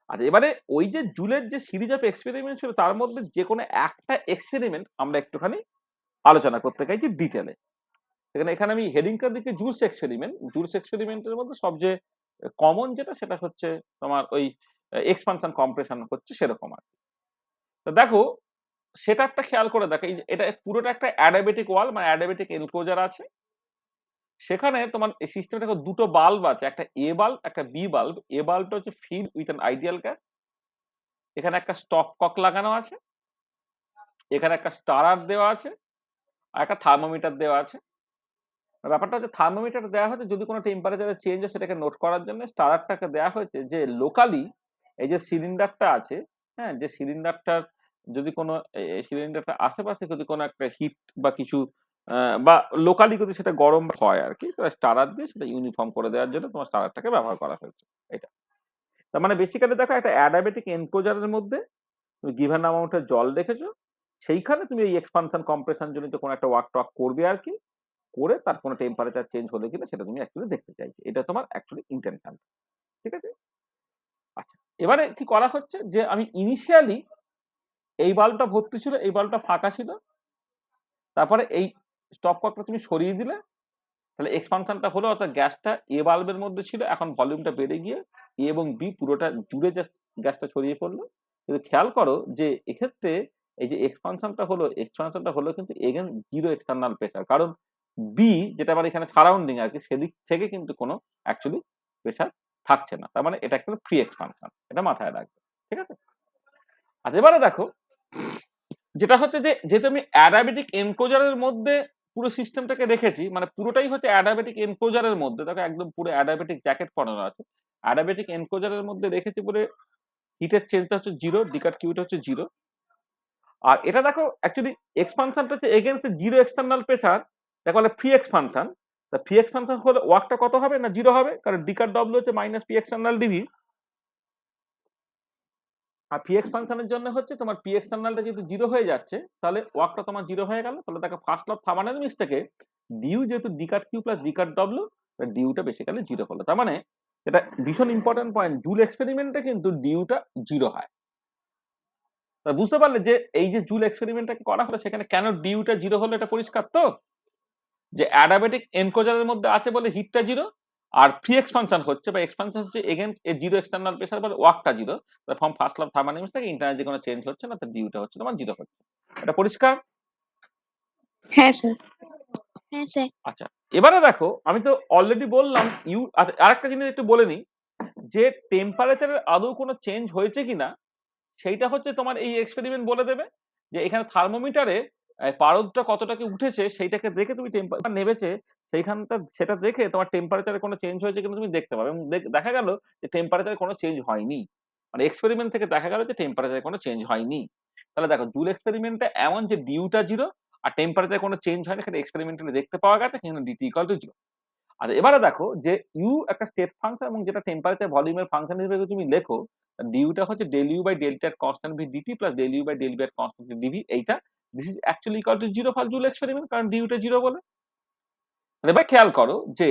আচ্ছা, এবারে ওই যে জুলের যে সিরিজ অফ এক্সপেরিমেন্ট ছিল, তার মধ্যে যে কোনো একটা এক্সপেরিমেন্ট আমরা একটুখানি আলোচনা করতে চাইছি ডিটেলে। এখানে আমি হেডিংটার দিকে জুলস এক্সপেরিমেন্টের মধ্যে সবচেয়ে কমন যেটা, সেটা হচ্ছে তোমার ওই এক্সপানশন কম্প্রেশন হচ্ছে সেরকম আর কি। তো দেখো, সেটআপটা খেয়াল করে দেখো, এই যে এটা পুরোটা একটা অ্যাডিয়াবেটিক ওয়াল, মানে অ্যাডিয়াবেটিক এনক্লোজার আছে। সেখানে তোমার এই সিস্টেমে দেখো দুটো বাল্ব আছে, একটা এ বাল্ব, একটা বি বাল্ব। এ বাল্বটা হচ্ছে fill with an ideal gas. এখানে একটা স্টপ কক লাগানো আছে, এখানে একটা স্টারার দেওয়া আছে, আর একটা থার্মোমিটার দেওয়া আছে। ব্যাপারটা হচ্ছে থার্মোমিটার দেওয়া হয়েছে যদি কোনো টেম্পারেচারের চেঞ্জ হয় সেটাকে নোট করার জন্য। স্টারারটাকে দেওয়া হয়েছে যে লোকালি এই যে সিলিন্ডারটা আছে, হ্যাঁ, যে সিলিন্ডারটার যদি কোনো সিলিন্ডারটা আশেপাশে যদি কোনো একটা হিট বা কিছু বা লোকালি যদি সেটা গরম হয় আর কি, তো স্টারার দিয়ে সেটা ইউনিফর্ম করে দেওয়ার জন্য তোমার স্টারারটাকে ব্যবহার করা হয়েছে। এটা তার মানে বেসিক্যালি দেখো, একটা অ্যাডাবেটিক এনক্লোজারের মধ্যে তুমি গিভেন অ্যামাউন্টের জল রেখেছো, সেইখানে তুমি এই এক্সপানশন কম্প্রেশন জনিত কোনো একটা ওয়ার্ক টক করবে আর কি, করে তার কোনো টেম্পারেচার চেঞ্জ হলে কিনা সেটা তুমি অ্যাকচুয়ালি দেখতে চাইছো। এটা তোমার অ্যাকচুয়ালি ইন্টেনশন। ঠিক আছে? আচ্ছা, এবারে কি করা হচ্ছে যে আমি ইনিশিয়ালি এই বাল্বটা ভর্তি ছিল, এই বাল্বটা ফাঁকা ছিল, তারপরে এই স্টপ ককটা তুমি সরিয়ে দিলে, তাহলে এক্সপানশনটা হলো, অর্থাৎ গ্যাসটা এ বাল্বের মধ্যে ছিল, এখন ভলিউমটা বেড়ে গিয়ে এ এবং বি পুরোটা জুড়ে জাস্ট গ্যাসটা ছড়িয়ে পড়লো। কিন্তু খেয়াল করো যে এক্ষেত্রে এই যে এক্সপানশনটা হলো কিন্তু এগেন জিরো এক্সটার্নাল প্রেসার, কারণ বি যেটা আমার এখানে সারাউন্ডিং আর কি, সেদিক থেকে কিন্তু কোনো অ্যাকচুয়ালি প্রেসার থাকছে না। তার মানে এটা একটা ফ্রি এক্সপানশন, এটা মাথায় রাখবে। ঠিক আছে? আর এবারে দেখো, যেটা হচ্ছে যে যেহেতু আমি অ্যাডাবেটিক এনক্লোজারের মধ্যে পুরো সিস্টেমটাকে রেখেছি, মানে পুরোটাই হচ্ছে অ্যাডাবেটিক এনক্লোজারের মধ্যে, দেখো একদম পুরো অ্যাডাবেটিক জ্যাকেট পরানো আছে, অ্যাডাবেটিক এনক্লোজারের মধ্যে রেখেছি বলে হিটের চেঞ্জটা হচ্ছে জিরো, ডিকাট কিউটা হচ্ছে জিরো। আর এটা দেখো অ্যাকচুয়ালি এক্সপানশনটা হচ্ছে এগেনস্ট জিরো এক্সটার্নাল প্রেসার, দেখো বলে ফ্রি এক্সপানশন। তা ফ্রি এক্সপানশন হলে ওয়ার্কটা কত হবে না জিরো হবে, কারণ ডিকাট ডব্লিউ হচ্ছে মাইনাস পি এক্সটার্নাল ডিভি। আর পি এক্সপানশনের জন্য হচ্ছে তোমার পি এক্সটার্নালটা যেহেতু জিরো হয়ে যাচ্ছে, তাহলে ওয়ার্কটা তোমার জিরো হয়ে গেল। তাহলে দেখো ফার্স্ট ল অফ থার্মোডাইনামিক্স থেকে ডিউ যেহেতু D cut Q plus D cut W, ডিউটা বেসিক্যালি জিরো হলো। তার মানে এটা ভীষণ ইম্পর্টেন্ট পয়েন্ট, জুল এক্সপেরিমেন্টে কিন্তু ডিউটা জিরো হয়। তা বুঝতে পারলে যে এই যে জুল এক্সপেরিমেন্টটা করা হলো, সেখানে কেন ডিউটা জিরো হলো, এটা পরিষ্কার তো? যে অ্যাডাবেটিক এনকোজারের মধ্যে আছে বলে হিটটা জিরো, আর ফ্রি এক্সপানশন হচ্ছে বা এক্সপানশন হচ্ছে against a zero external pressure, বলে ওয়ার্কটা zero. From first law of thermodynamics থেকে ইন্টারনাল কোনো চেঞ্জ হচ্ছে না, তো ডিউটা হচ্ছে তোমার জিরো হচ্ছে। এটা পরিষ্কার? হ্যাঁ স্যার। হ্যাঁ স্যার। আচ্ছা, এবারে দেখো, আমি তো অলরেডি বললাম আরেকটা জিনিস একটু বলে নিই, যে টেম্পারেচারের আদৌ কোনো চেঞ্জ হয়েছে কিনা সেইটা হচ্ছে তোমার এই এক্সপেরিমেন্ট বলে দেবে। যে এখানে থার্মোমিটারে পারদটা কতটা কি উঠেছে সেইটাকে দেখে তুমি টেম্পারেচার নেমেছে, সেইখানটা সেটা দেখে তোমার টেম্পারেচারে কোনো চেঞ্জ হয়েছে কিনা তুমি দেখতে পাবে, এবং দেখা গেল যে টেম্পারেচারে কোনো চেঞ্জ হয়নি। মানে এক্সপেরিমেন্ট থেকে দেখা গেল যে টেম্পারেচারে কোনো চেঞ্জ হয়নি। তাহলে দেখো, জুল এক্সপেরিমেন্টটা এমন যে ডিউটা জিরো আর টেম্পারেচারে কোনো চেঞ্জ হয়নি, সেটা এক্সপেরিমেন্টালি দেখতে পাওয়া গেছে, কিন্তু ডিটি ইকুয়াল টু জিরো। আর এবারে দেখো যে ইউ একটা স্টেট ফাংশন, এবং যেটা টেম্পারেচার ভলিউমের ফাংশন হিসেবে তুমি লেখো, ডিউটা হচ্ছে del you by delta constant V DT plus del you by del V constant D V. এইটা this is actually equal to zero for Joule experiment, কারণ ডিউটা জিরো বলে। এবার খেয়াল করো যে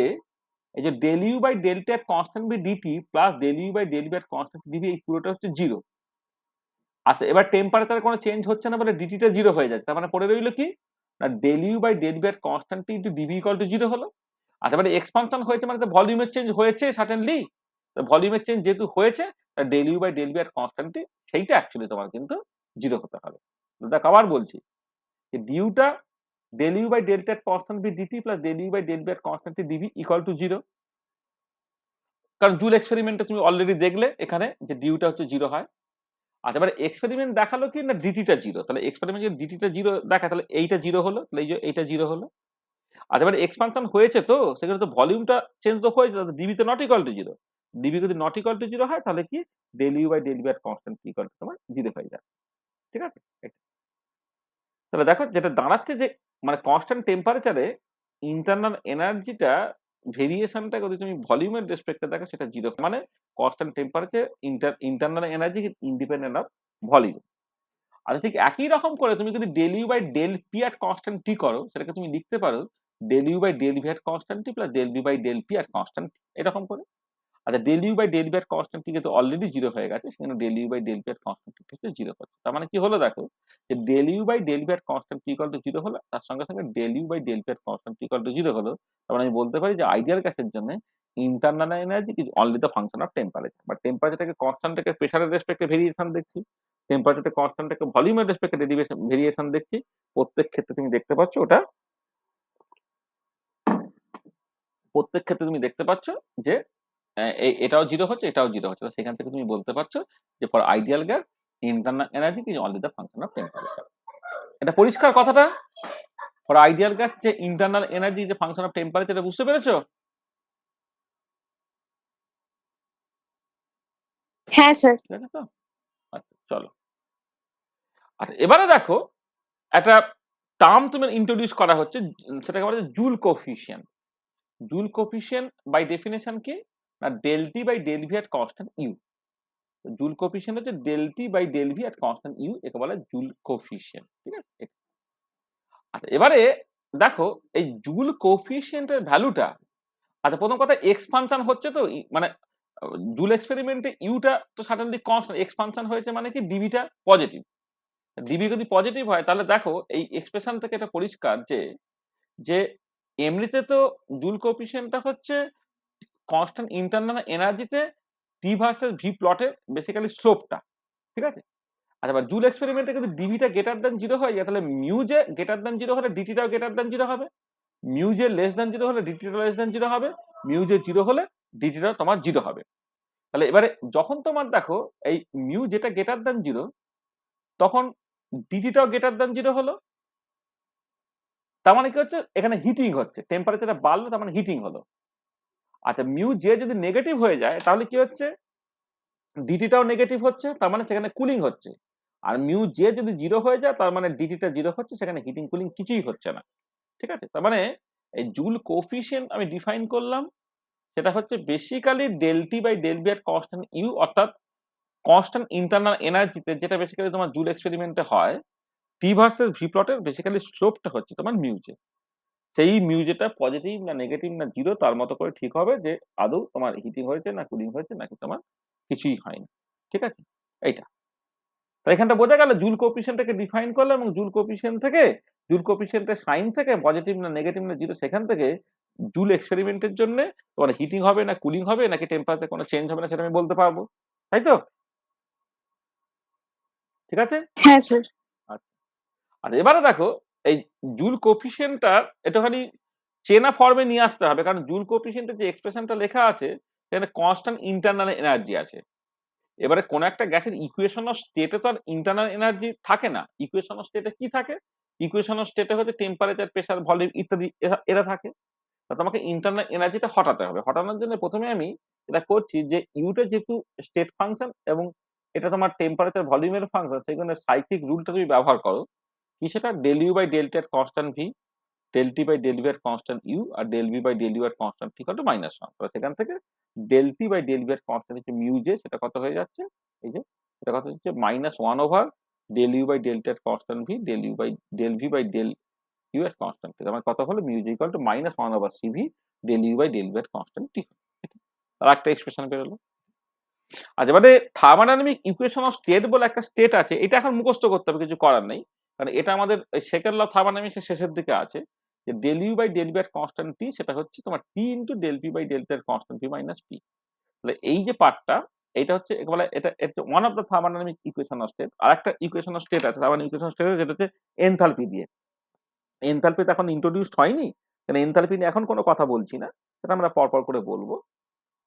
এই যে del you by del T at constant V DT plus del you by del V at constant dV, এই পুরোটা হচ্ছে জিরো। আচ্ছা, এবার টেম্পারেচারে কোনো চেঞ্জ হচ্ছে না বলে ডিটিটা জিরো হয়ে যাচ্ছে, তার মানে পড়ে রইলো কি না del you by del V at constant T into dV equal to zero হলো। আচ্ছা, মানে এক্সপানশন হয়েছে মানে তো ভলিউমের চেঞ্জ হয়েছে সার্টেনলি। তো ভলিউমের চেঞ্জ যেহেতু হয়েছে, তা del you by del V at constant T সেইটা অ্যাকচুয়ালি তোমার কিন্তু জিরো হতে হবে। দেখ আবার বলছি যে ডিউটা del you by del T at constant V DT plus del you by del V at constant T D V equal to zero. কারণ জুল এক্সপেরিমেন্টে তুমি অলরেডি দেখলে এখানে যে ডিউটা হচ্ছে জিরো হয়। আচ্ছা, এবার এক্সপেরিমেন্ট দেখালো কি না ডিটিটা জিরো, তাহলে এক্সপেরিমেন্ট যদি ডিটিটা জিরো দেখায় তাহলে এইটা জিরো হলো, তাহলে এই যে এইটা জিরো হলো। আচ্ছা, এবার এক্সপানশন হয়েছে তো সেখানে তো ভলিউমটা চেঞ্জ তো হয়েছে, ডিবি তো not equal to zero. DB যদি নট ইকুয়াল টু জিরো হয় তাহলে কি del you by del B এর কনস্ট্যান্ট ইকুয়াল টু তোমার জিরো হয়ে যায়। ঠিক আছে, তাহলে দেখো যেটা দাঁড়াচ্ছে যে মানে কনস্ট্যান্ট টেম্পারেচারে ইন্টারনাল এনার্জিটা ভেরিয়েশনটা যদি তুমি ভলিউমের রেসপেক্টে দেখো সেটা জিরো, মানে constant temperature internal energy independent of volume. আচ্ছা, ঠিক একই রকম করে তুমি যদি del you by del P at constant T করো, সেটাকে তুমি লিখতে পারো del you by del V at constant T plus del V by del P at constant T, এরকম করে। আচ্ছা, del you by del V at constant T যেহেতু already zero হয়ে গেছে, সেখানে del you by del P at constant T হচ্ছে zero হচ্ছে। তার মানে কি হলো দেখো যে del you by del P at constant T equal to zero হলো, তার সঙ্গে সঙ্গে del you by del P at constant T equal to zero হলো। তার মানে আমি বলতে পারি যে আইডিয়াল গ্যাসের জন্য internal energy is only the function of temperature, but টেম্পারেচারটাকে কনস্ট্যান্ট থেকে প্রেসারের রেসপেক্টে ভেরিয়েশন দেখছি, টেম্পারেচারটা কনস্ট্যান্ট থেকে ভলিউমের রেসপেক্টে ভেরিয়েশন দেখছি। প্রত্যেক ক্ষেত্রে তুমি দেখতে পাচ্ছ ওটা, প্রত্যেক ক্ষেত্রে তুমি দেখতে পাচ্ছ যে এটাও জিরো হচ্ছে, এটাও জিরো হচ্ছে। সেখান থেকে তুমি বলতে পারছো যে for ideal gas internal energy is only the function of temperature. এটা পরিষ্কার কথাটা? ফর আইডিয়াল গ্যাস যে ইন্টারনাল এনার্জি যে ফাংশন অফ টেম্পারেচার, এটা বুঝতে পেরেছো? হ্যাঁ স্যার। ঠিক আছে তো? আচ্ছা, চলো। আচ্ছা, এবারে দেখো একটা টার্ম তুমি ইন্ট্রোডিউস করা হচ্ছে, সেটাকে বলা হচ্ছে Joule coefficient. Joule coefficient by definition কি না del T by del V at constant U. Joule coefficient হচ্ছে del T by del V at constant U, একে বলা হয় জুল কোফিশিয়েন্ট। ঠিক আছে, আচ্ছা এবারে দেখো এই জুল কোফিশিয়েন্টের ভ্যালুটা, আচ্ছা প্রথম কথা এক্সপানশন হচ্ছে তো মানে জুল এক্সপেরিমেন্টে ইউটা তো সাডেনলি কনস্ট্যান্ট, এক্সপানশন হয়েছে মানে কি ডিবিটা পজিটিভ। ডিবি যদি পজিটিভ হয় তাহলে দেখো এই এক্সপ্রেশন থেকে এটা পরিষ্কার যে যে এমনিতে তো জুল কোফিশিয়েন্টটা হচ্ছে কনস্ট্যান্ট ইন্টারনাল এনার্জিতে টি ভার্সেস ভি প্লটের বেসিক্যালি স্লোপটা। ঠিক আছে, আচ্ছা এবার জুল এক্সপেরিমেন্টে যদি ডিভিটা গ্রেটার দেন জিরো হয়ে যায় তাহলে মিউ যে গ্রেটার দেন জিরো হলে ডিটিটাও গ্রেটার দেন জিরো হবে, মিউ যে লেস দেন জিরো হলে ডিটিটা লেস দেন জিরো হবে, মিউ যে জিরো হলে ডিটিটা তোমার জিরো হবে। তাহলে এবারে যখন তোমার দেখো এই মিউ যেটা গ্রেটার দেন জিরো, তখন ডিটিটাও গ্রেটার দেন জিরো হলো। তার মানে কি হচ্ছে এখানে হিটিং হচ্ছে, টেম্পারেচারটা বাড়লো তার মানে হিটিং হলো। আচ্ছা, মিউ যে যদি নেগেটিভ হয়ে যায় তাহলে কি হচ্ছে ডিটিটাও নেগেটিভ হচ্ছে, তার মানে সেখানে কুলিং হচ্ছে। আর মিউ জে যদি জিরো হয়ে যায় তার মানে ডিটিটা জিরো হচ্ছে, সেখানে হিটিং কুলিং কিছুই হচ্ছে না। ঠিক আছে, তার মানে এই জুল কোফিশিয়েন্ট আমি ডিফাইন করলাম, সেটা হচ্ছে basically del T by del B এর কনস্ট্যান্ট ইউ, অর্থাৎ কনস্ট্যান্ট ইন্টারনাল এনার্জিতে যেটা বেসিক্যালি তোমার জুল এক্সপেরিমেন্টে হয় টি ভার্সেস ভি প্লটের বেসিক্যালি স্লোপটা হচ্ছে তোমার মিউজে। সেই মিউজেটা পজিটিভ না নেগেটিভ না জিরো তার মতো করে ঠিক হবে যে আদৌ তোমার হিটিং হয়েছে না কুলিং হয়েছে নাকি তোমার কিছুই হয়নি। ঠিক আছে, এইটা তাই এখানটা বোঝা গেল জুল কোফিশিয়েন্টটাকে ডিফাইন করলাম, এবং জুল কোফিশিয়েন্ট থেকে জুল কোফিশিয়েন্টের সাইন থেকে পজিটিভ না নেগেটিভ না জিরো, সেখান থেকে জুল এক্সপেরিমেন্টের জন্য তোমার হিটিং হবে না কুলিং হবে নাকি টেম্পারেচার কোনো চেঞ্জ হবে না সেটা আমি বলতে পারবো, তাই তো? ঠিক আছে, হ্যাঁ স্যার। আচ্ছা। আর এবারে দেখো এই জুল কোফিশিয়েন্টটা একটুখানি চেনা ফর্মে নিয়ে আসতে হবে, কারণ জুল কোফিশিয়েন্টের যে এক্সপ্রেশনটা লেখা আছে সেখানে কনস্ট্যান্ট ইন্টারনাল এনার্জি আছে। এবারে কোন একটা গ্যাসের ইকুয়েশন অফ স্টেটে তো আর ইন্টারনাল এনার্জি থাকে না। ইকুয়েশন অফ স্টেটে কি থাকে? ইকুয়েশন অফ স্টেটে হচ্ছে টেম্পারেচার, প্রেসার, ভলিউম ইত্যাদি এরা থাকে। তা তোমাকে ইন্টারনাল এনার্জিটা হটাতে হবে। হটানোর জন্য প্রথমে আমি এটা করছি যে ইউটা যেহেতু স্টেট ফাংশন এবং এটা তোমার টেম্পারেচার ভলিউমের ফাংশন, সেই জন্য সাইক্লিক রুলটা তুমি ব্যবহার করো। কি সেটা? Del you by del T এর constant V, del T by del V এর কনস্ট্যান্ট ইউ, আর del V by del U এর কনস্ট্যান্ট ইকুয়াল টু -1। তাহলে সেখান থেকে del T by del V এর কনস্ট্যান্ট হচ্ছে মিউ জে, সেটা কত হয়ে যাচ্ছে এই যে এটা কত হচ্ছে -1 over del you by del T এর constant V, del you by del V by del U at constant T, আমার কত হলো mu is equal to minus one over CV del you by del V at constant T. আর একটা expression বেরোলো। আচ্ছা, এবারে thermodynamic equation of state বলে একটা স্টেট আছে, এটা এখন মুখস্থ করতে হবে, কিছু করার নেই, কারণ এটা আমাদের সেকেন্ড ল থার্মোডাইনামিক্সের শেষের দিকে আছে, যে del you by del V at constant T, সেটা হচ্ছে তোমার T into del P by del T এর কনস্ট্যান্ট পি মাইনাস পি। তাহলে এই যে পার্টটা, এটা হচ্ছে বলে এটা one of the thermodynamic equation of state. আর একটা ইকুয়েশন অফ স্টেট আছে থার্মোডাইনামিক ইকুয়েশন অফ স্টেট, যেটা হচ্ছে এনথালপি দিয়ে। এনথালপি তো এখন ইন্ট্রোডিউসড হয়নি, কারণ এনথালপি নিয়ে এখন কোনো কথা বলছি না, সেটা আমরা পরপর করে বলবো।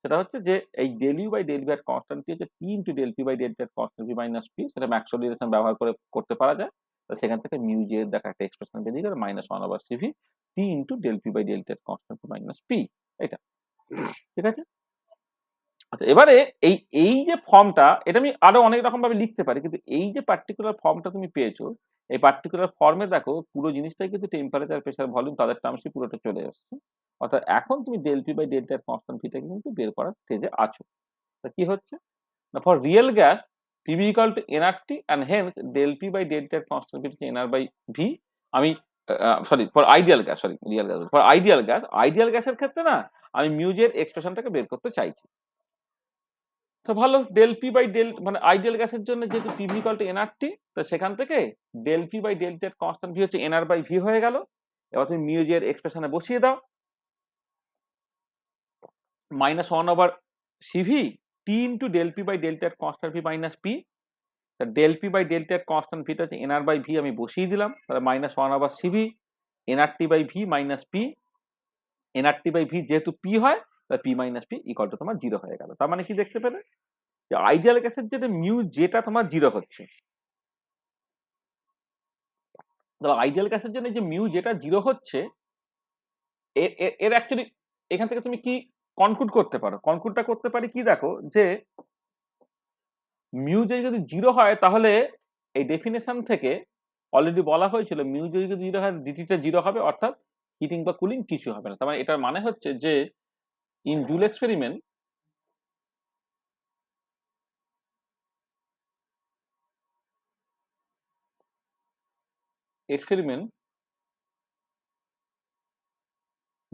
সেটা হচ্ছে যে এই del you by del V এর কনস্ট্যান্ট টি হচ্ছে T into del P by del T এর কনস্ট্যান্ট পি মাইনাস পি, সেটা ম্যাক্সওয়েল রিলেশন ব্যবহার করে করতে পারা যায়। তো সেখান থেকে মিউ জে এর দেখা একটা এক্সপ্রেশন বেরিয়ে গেল minus one over CV T into del P by del T এর কনস্ট্যান্ট পি মাইনাস পি। এটা ঠিক আছে। আচ্ছা, এবারে এই এই যে ফর্মটা, এটা আমি আরো অনেক রকম ভাবে লিখতে পারি, কিন্তু এই যে পার্টিকুলার ফর্মটা তুমি পেয়েছো, এই পার্টিকুলার ফর্মে দেখো পুরো জিনিসটাই কিন্তু টেম্পারেচার, প্রেসার, ভলিউম তাদের টার্মসই পুরোটা চলে আসছে। অর্থাৎ এখন তুমি del P by del T এর কনস্ট্যান্ট ভিটাকে কিন্তু বের করার স্টেজে আছো। তা কি হচ্ছে না, for real gas PV equal to nRT and hence del P by del T constant between nR by V। আমি sorry, for ideal gas, sorry real gas, for ideal গ্যাসের ক্ষেত্রে না আমি মিউজের এক্সপ্রেশনটাকে বের করতে চাইছি। তো ভালো, ডেল পি বাই ডেল মানে আইডিয়াল গ্যাসের জন্য যেহেতু পিভি ইকুয়াল টু এনআরটি, তো সেখান থেকে del P by del T এর কনস্ট্যান্ট ভি হচ্ছে এনআর বাই ভি হয়ে গেল। এবার তুমি মিউজের এক্সপ্রেশনে বসিয়ে দাও, minus one over CV T into del P by del T এর constant V minus P. Del P by del T এর কনস্ট্যান্ট ভিটা হচ্ছে এনআর বাই ভি, আমি বসিয়ে দিলাম, তাহলে minus one over CV nRT by V minus P. NRT by V যেহেতু P হয়, তাহলে P minus P equal to তোমার জিরো হয়ে গেল। তার মানে কি দেখতে পেলে, যে আইডিয়াল গ্যাসের যেটা মিউ যেটা তোমার জিরো হচ্ছে, তাহলে আইডিয়াল গ্যাসের জন্য যে মিউ যেটা জিরো হচ্ছে, এর অ্যাকচুয়ালি এখান থেকে তুমি কি কনক্লুড করতে পারো? কনক্লুডটা করতে পারি কি, দেখো যে মিউ যদি জিরো হয়, তাহলে এই ডেফিনেশন থেকে অলরেডি বলা হয়েছিল মিউ যদি জিরো হয় ডিটিটা জিরো হবে, অর্থাৎ হিটিং বা কুলিং কিছু হবে না। তার মানে এটার মানে হচ্ছে যে in joule experiment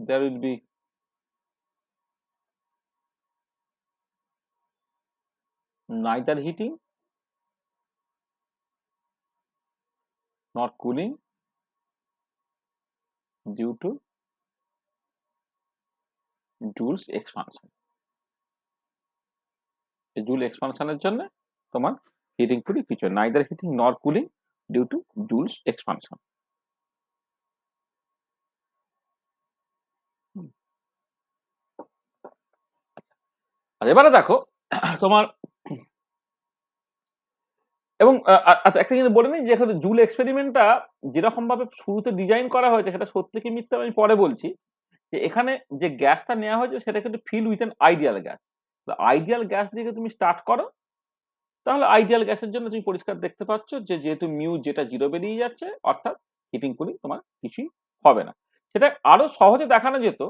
there will be neither heating nor cooling due to Joule's expansion। এই জুল এক্সপানশনের জন্য তোমার হিটিং কুলিং কিছু, neither heating nor cooling due to Joule's expansion. আর এবারে দেখো তোমার, এবং আচ্ছা একটা কিন্তু বলে নিই, যে এখানে জুল এক্সপেরিমেন্টটা যেরকম ভাবে শুরুতে ডিজাইন করা হয়েছে, সেটা সত্যি কি মিথ্যা আমি পরে বলছি। যে এখানে যে গ্যাসটা নেওয়া হয়েছে সেটা কিন্তু fill with an ideal gas. Ideal gas দিয়ে তুমি স্টার্ট করো, তাহলে আইডিয়াল গ্যাসের জন্য তুমি পরিষ্কার দেখতে পাচ্ছ যে যেহেতু মিউ যেটা জিরো বেরিয়ে যাচ্ছে, অর্থাৎ হিটিং কুলিং তোমার কিছুই হবে না। সেটা আরো সহজে দেখানো যেত,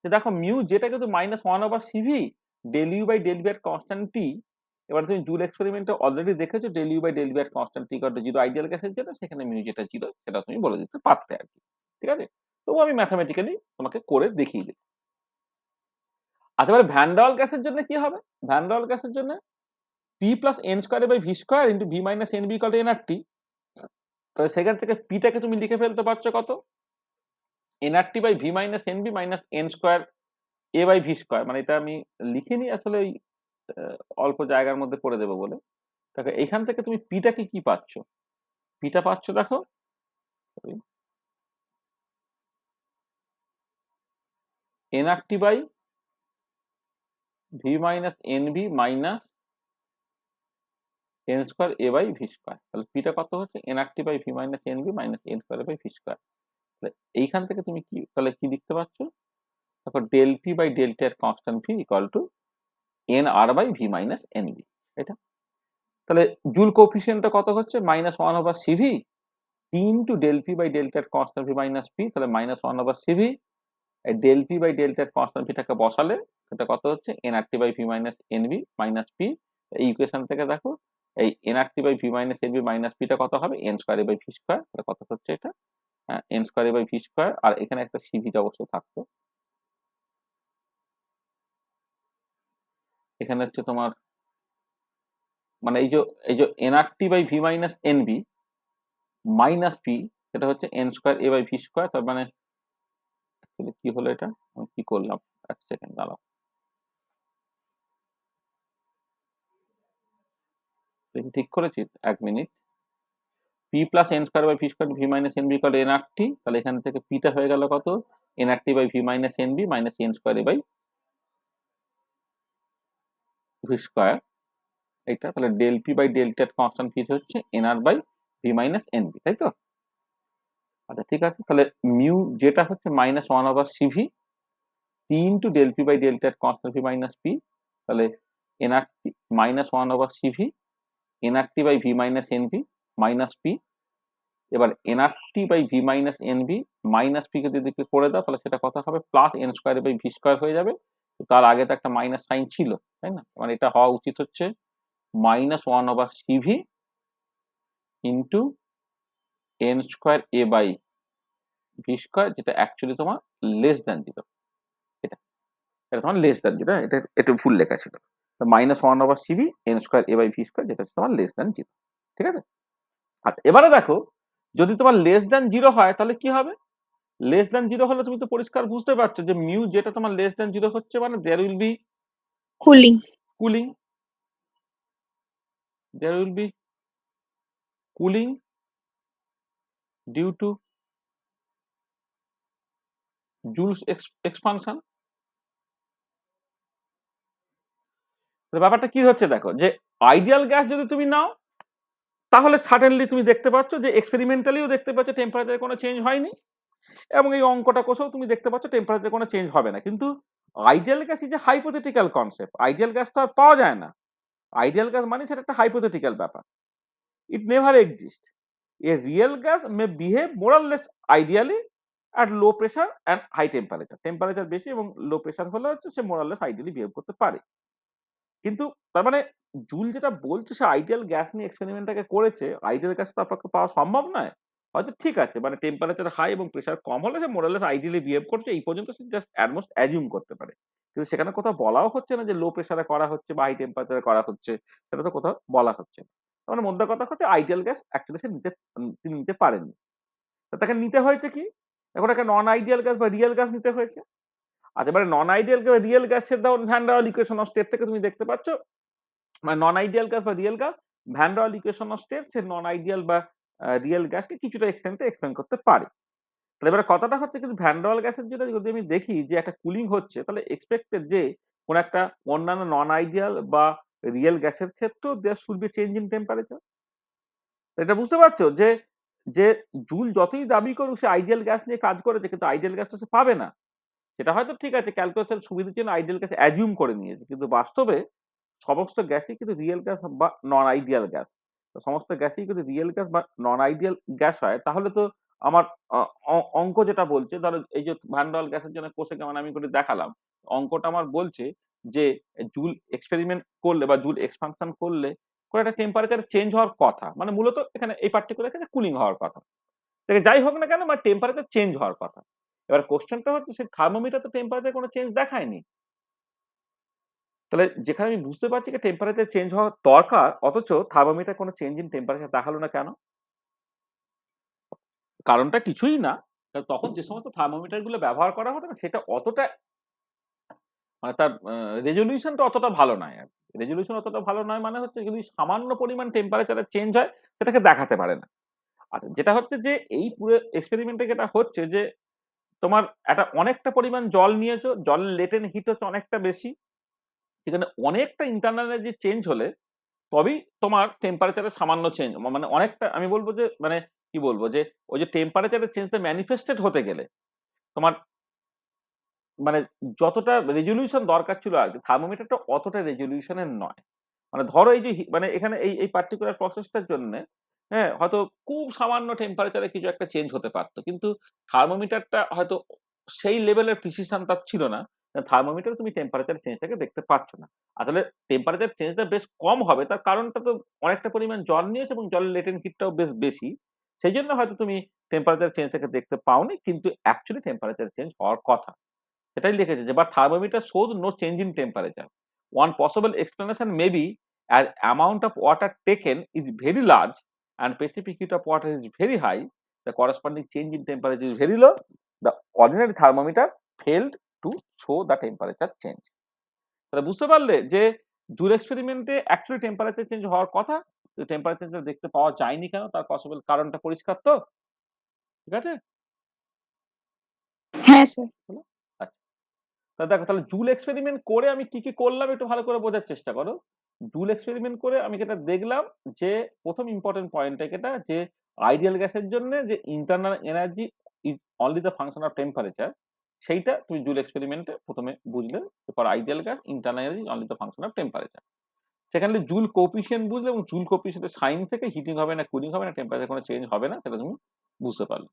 যে দেখো মিউ যেটা কিন্তু minus one over CV del you by del V এর কনস্ট্যান্ট টি। এবার তুমি জুল এক্সপেরিমেন্টে অলরেডি দেখেছো del you by del V এর constant T equal to zero ideal গ্যাসের জন্য, সেখানে মিউ যেটা জিরো সেটা তুমি বলে দিতে পারতে আর কি। ঠিক আছে, তবু আমি ম্যাথামেটিক্যালি তোমাকে করে দেখিয়ে দিই। আচ্ছা, এবার ভ্যান ডার ওয়াল গ্যাসের জন্য কি হবে? ভ্যান ডার ওয়াল গ্যাসের জন্য P plus N square by V square into V minus N B equal to nRT. তাহলে সেখান থেকে পিটাকে তুমি লিখে ফেলতে পারছো কত, nRT by V minus N B minus N square A by V square. মানে এটা আমি লিখিনি আসলে, ওই অল্প জায়গার মধ্যে করে দেবো বলে। দেখো এইখান থেকে তুমি পিটাকে কি পাচ্ছ, পিটা পাচ্ছ দেখো NRT by V minus N B minus N square A by V square. তাহলে পিটা কত হচ্ছে NRT by V minus N B minus N square by V square. এইখান থেকে তুমি কি তাহলে কি লিখতে পারছ, দেখো del P by del T এর constant V equal to N R by V minus N B. এটা তাহলে জুল কোএফিসিয়েন্টটা কত হচ্ছে minus one over CV T into del P by del T এর কনস্ট্যান্ট ভি মাইনাস পি। তাহলে minus one over CV এই del P by del T এর constant ভিটাকে বসালে সেটা কত হচ্ছে NRT by V minus N B minus P. এই ইকুয়েশন থেকে দেখো এই NRT by V minus N B minus পিটা কত হবে N square by V square. তাহলে কত হচ্ছে এটা N square A by V square, আর এখানে একটা সিভিটা অবশ্য থাকতো। এখানে হচ্ছে তোমার মানে এই যে nRT by V minus NB minus P, সেটা হচ্ছে N square A by V square. তার মানে কি হলো এটা, আমি কি করলাম, এক সেকেন্ড দাঁড়াও, ঠিক করেছি, 1 minute. P plus N square by V square V minus N B call NRT, তাহলে এখান থেকে পিটা হয়ে গেল কত, nRT by V minus N B minus N square A by V square. এইটা তাহলে del P by del T constant P হচ্ছে NR by V minus N B, তাই তো? আচ্ছা ঠিক আছে, তাহলে মিউ যেটা হচ্ছে -1/cv T into del P by del T constant P minus P, তাহলে NRT -1/cv NRT by V minus NB minus P. এবার NRT by V minus NB minus P কে যদি করে দাও তাহলে সেটা কত হবে, plus N square by V square হয়ে যাবে। তো তার আগে তো একটা মাইনাস সাইন ছিল, তাই না? মানে এটা হওয়া উচিত হচ্ছে -1/cv into N square A by V square, যেটা অ্যাকচুয়ালি তোমার লেস দ্যান জিরো। এটা এটা তোমার লেস দ্যান জিরো, এটা একটু ভুল লেখা ছিল। -1/cv N square A by V square, যেটা হচ্ছে তোমার লেস দ্যান জিরো। ঠিক আছে? আচ্ছা এবারে দেখো, যদি তোমার লেস দ্যান জিরো হয় তাহলে কি হবে? লেস দ্যান জিরো হলে তুমি তো পরিষ্কার বুঝতে পারছো যে মিউ যেটা তোমার লেস দ্যান জিরো হচ্ছে মানে there will be cooling. Cooling, there will be cooling due to Joule's expansion. ব্যাপারটা কি হচ্ছে দেখো, যে আইডিয়াল গ্যাস যদি তুমি নাও তাহলে সাডেনলি তুমি দেখতে পাচ্ছ যে এক্সপেরিমেন্টালিও দেখতে পাচ্ছ টেম্পারেচারে কোনো চেঞ্জ হয়নি, এবং এই অঙ্কটা কষেও তুমি দেখতে পাচ্ছ টেম্পারেচারে কোনো চেঞ্জ হবে না। কিন্তু ideal gas is a hypothetical concept, ideal gas তো আর পাওয়া যায় না। আইডিয়াল গ্যাস মানে সেটা একটা হাইপোথেটিক্যাল ব্যাপার, it never exists. A real gas may behave more or less ideally at low pressure and high temperature. Temperature বেশি এবং লো প্রেসার হলে হচ্ছে সে more or less ideally behave করতে পারে। কিন্তু তার মানে জুল যেটা বলছে সে আইডিয়াল গ্যাস নিয়ে এক্সপেরিমেন্টটাকে করেছে, আইডিয়াল গ্যাস তো আপনাকে পাওয়া সম্ভব নয়। হয়তো ঠিক আছে, মানে টেম্পারেচার হাই এবং প্রেসার কম হলে সে more or less ideally behave করছে, এই পর্যন্ত সে জাস্ট অ্যাটমোস্ট অ্যাজিউম করতে পারে। কিন্তু সেখানে কোথাও বলাও হচ্ছে না যে লো প্রেসারে করা হচ্ছে বা হাই টেম্পারেচারে করা হচ্ছে, সেটা তো কোথাও বলা হচ্ছে না। তার মানে মোদ্দা কথা হচ্ছে আইডিয়াল গ্যাস অ্যাকচুয়ালি সে তিনি নিতে পারেননি। তো তাকে নিতে হয়েছে কি? এখন একটা নন আইডিয়াল গ্যাস বা রিয়েল গ্যাস নিতে হয়েছে। আচ্ছা এবারে নন আইডিয়াল গ্যাস বা রিয়েল গ্যাসের van der wall equation of state থেকে তুমি দেখতে পাচ্ছ, মানে নন আইডিয়াল গ্যাস বা real gas van der wall equation of state say non ideal বা রিয়েল গ্যাসকে কিছুটা এক্সটেন্টে এক্সপ্লেন করতে পারে। তাহলে এবারে কথাটা হচ্ছে, কিন্তু ভ্যান ডার ওয়াল গ্যাসের যেটা যদি আমি দেখি যে একটা কুলিং হচ্ছে, তাহলে এক্সপেক্টেড যে কোন একটা অন্যান্য নন আইডিয়াল বা রিয়েল গ্যাসের ক্ষেত্রেও there should be change in temperature. এটা বুঝতে পারছো যে যে জুল যতই দাবি করুক সে আইডিয়াল গ্যাস নিয়ে কাজ করেছে, কিন্তু আইডিয়াল গ্যাসটা সে পাবে না। সেটা হয়তো ঠিক আছে ক্যালকুলেশনের সুবিধার জন্য আইডিয়াল গ্যাস অ্যাজিউম করে নিয়েছে, কিন্তু বাস্তবে সমস্ত গ্যাসই কিন্তু রিয়েল গ্যাস বা নন আইডিয়াল গ্যাস। তো সমস্ত গ্যাসই যদি রিয়েল গ্যাস বা নন আইডিয়াল গ্যাস হয় তাহলে তো আমার অঙ্ক যেটা বলছে, ধরো এই যে ভ্যান ডার ওয়াল গ্যাসের জন্য কোষে মানে আমি করে দেখালাম, অঙ্কটা আমার বলছে যে জুল এক্সপেরিমেন্ট করলে বা জুল এক্সপানশন করলে কোনো একটা টেম্পারেচার চেঞ্জ হওয়ার কথা, মানে মূলত এখানে এই পার্টিকুলার ক্ষেত্রে কুলিং হওয়ার কথা। যাই হোক না কেন, মানে টেম্পারেচার চেঞ্জ হওয়ার কথা। এবার কোশ্চেনটা হচ্ছে সে থার্মোমিটার তো টেম্পারেচার কোনো চেঞ্জ দেখায়নি। তাহলে যেখানে আমি বুঝতে পারছি যে টেম্পারেচার চেঞ্জ হওয়া দরকার, অথচ থার্মোমিটার কোনো চেঞ্জ ইন টেম্পারেচার দেখালো না কেন? কারণটা কিছুই না, তখন যে সমস্ত থার্মোমিটার গুলো ব্যবহার করা হতো না সেটা অতটা মানে তার রেজলিউশনটা অতটা ভালো নয় আর কি। রেজলিউশন অতটা ভালো নয় মানে হচ্ছে যদি সামান্য পরিমাণ টেম্পারেচারের চেঞ্জ হয় সেটাকে দেখাতে পারে না। আচ্ছা যেটা হচ্ছে যে এই পুরো এক্সপেরিমেন্টে যেটা হচ্ছে যে তোমার একটা অনেকটা পরিমাণ জল নিয়েছো, জলের লেটেন্ট হিট হচ্ছে অনেকটা বেশি। সেখানে অনেকটা ইন্টারনাল এনার্জি চেঞ্জ হলে তবেই তোমার টেম্পারেচারের সামান্য চেঞ্জ, মানে অনেকটা আমি বলবো যে মানে কি বলবো যে ওই যে টেম্পারেচারের চেঞ্জটা ম্যানিফেস্টেড হতে গেলে তোমার মানে যতটা রেজলিউশন দরকার ছিল আরকি, থার্মোমিটারটা অতটা রেজলিউশনের নয়। মানে ধরো এই যে মানে এখানে এই পার্টিকুলার প্রসেসটার জন্যে, হ্যাঁ? হয়তো খুব সামান্য টেম্পারেচারে কিছু একটা চেঞ্জ হতে পারত। কিন্তু থার্মোমিটারটা হয়তো সেই লেভেলের প্রিসিশন তার ছিল না। থার্মোমিটারে তুমি টেম্পারেচার চেঞ্জটাকে দেখতে পাচ্ছ না। আসলে টেম্পারেচার চেঞ্জটা বেশ কম হবে তার কারণটা তো অনেকটা পরিমাণ জল নিয়েছে এবং জলের লেটেন্ট হিটটাও বেশ বেশি। সেই জন্য হয়তো তুমি টেম্পারেচার চেঞ্জটাকে দেখতে পাওনি, কিন্তু অ্যাকচুয়ালি টেম্পারেচার চেঞ্জ হওয়ার কথা। সেটাই লিখেছে যে, "But thermometer shows no change in temperature. One possible explanation may be as amount of water taken is very large and specific heat of water is very high, the corresponding change in temperature is very low. The ordinary thermometer failed to show the temperature change." তাহলে বুঝতে পারলে যে joule এক্সপেরিমেন্টে actually temperature change হওয়ার কথা, কিন্তু temperature চেঞ্জটা দেখতে পাওয়া যায়নি কেন? তার পসিবল কারণটা পরিষ্কার তো? ঠিক আছে? হ্যাঁ স্যার। হলো? আচ্ছা। দেখো তাহলে জুল এক্সপেরিমেন্ট করে আমি কি করলাম একটু ভালো করে বোঝার চেষ্টা করো। জুল এক্সপেরিমেন্ট করে আমি যেটা দেখলাম যে ১ম ইম্পোর্টেন্ট পয়েন্টটা যেটা যে আইডিয়াল গ্যাসের জন্যে যে internal energy is only the function of temperature, সেইটা তুমি জুল এক্সপেরিমেন্টে ১ম এ বুঝলে। For ideal gas internal energy only the function of temperature. সেখানে জুল কোএফিসিয়েন্ট বুঝলে এবং জুল কোএফিসিয়েন্টের সাইন থেকে হিটিং হবে না কুলিং হবে না টেম্পারেচার কোনো চেঞ্জ হবে না সেটা তুমি বুঝতে পারলে।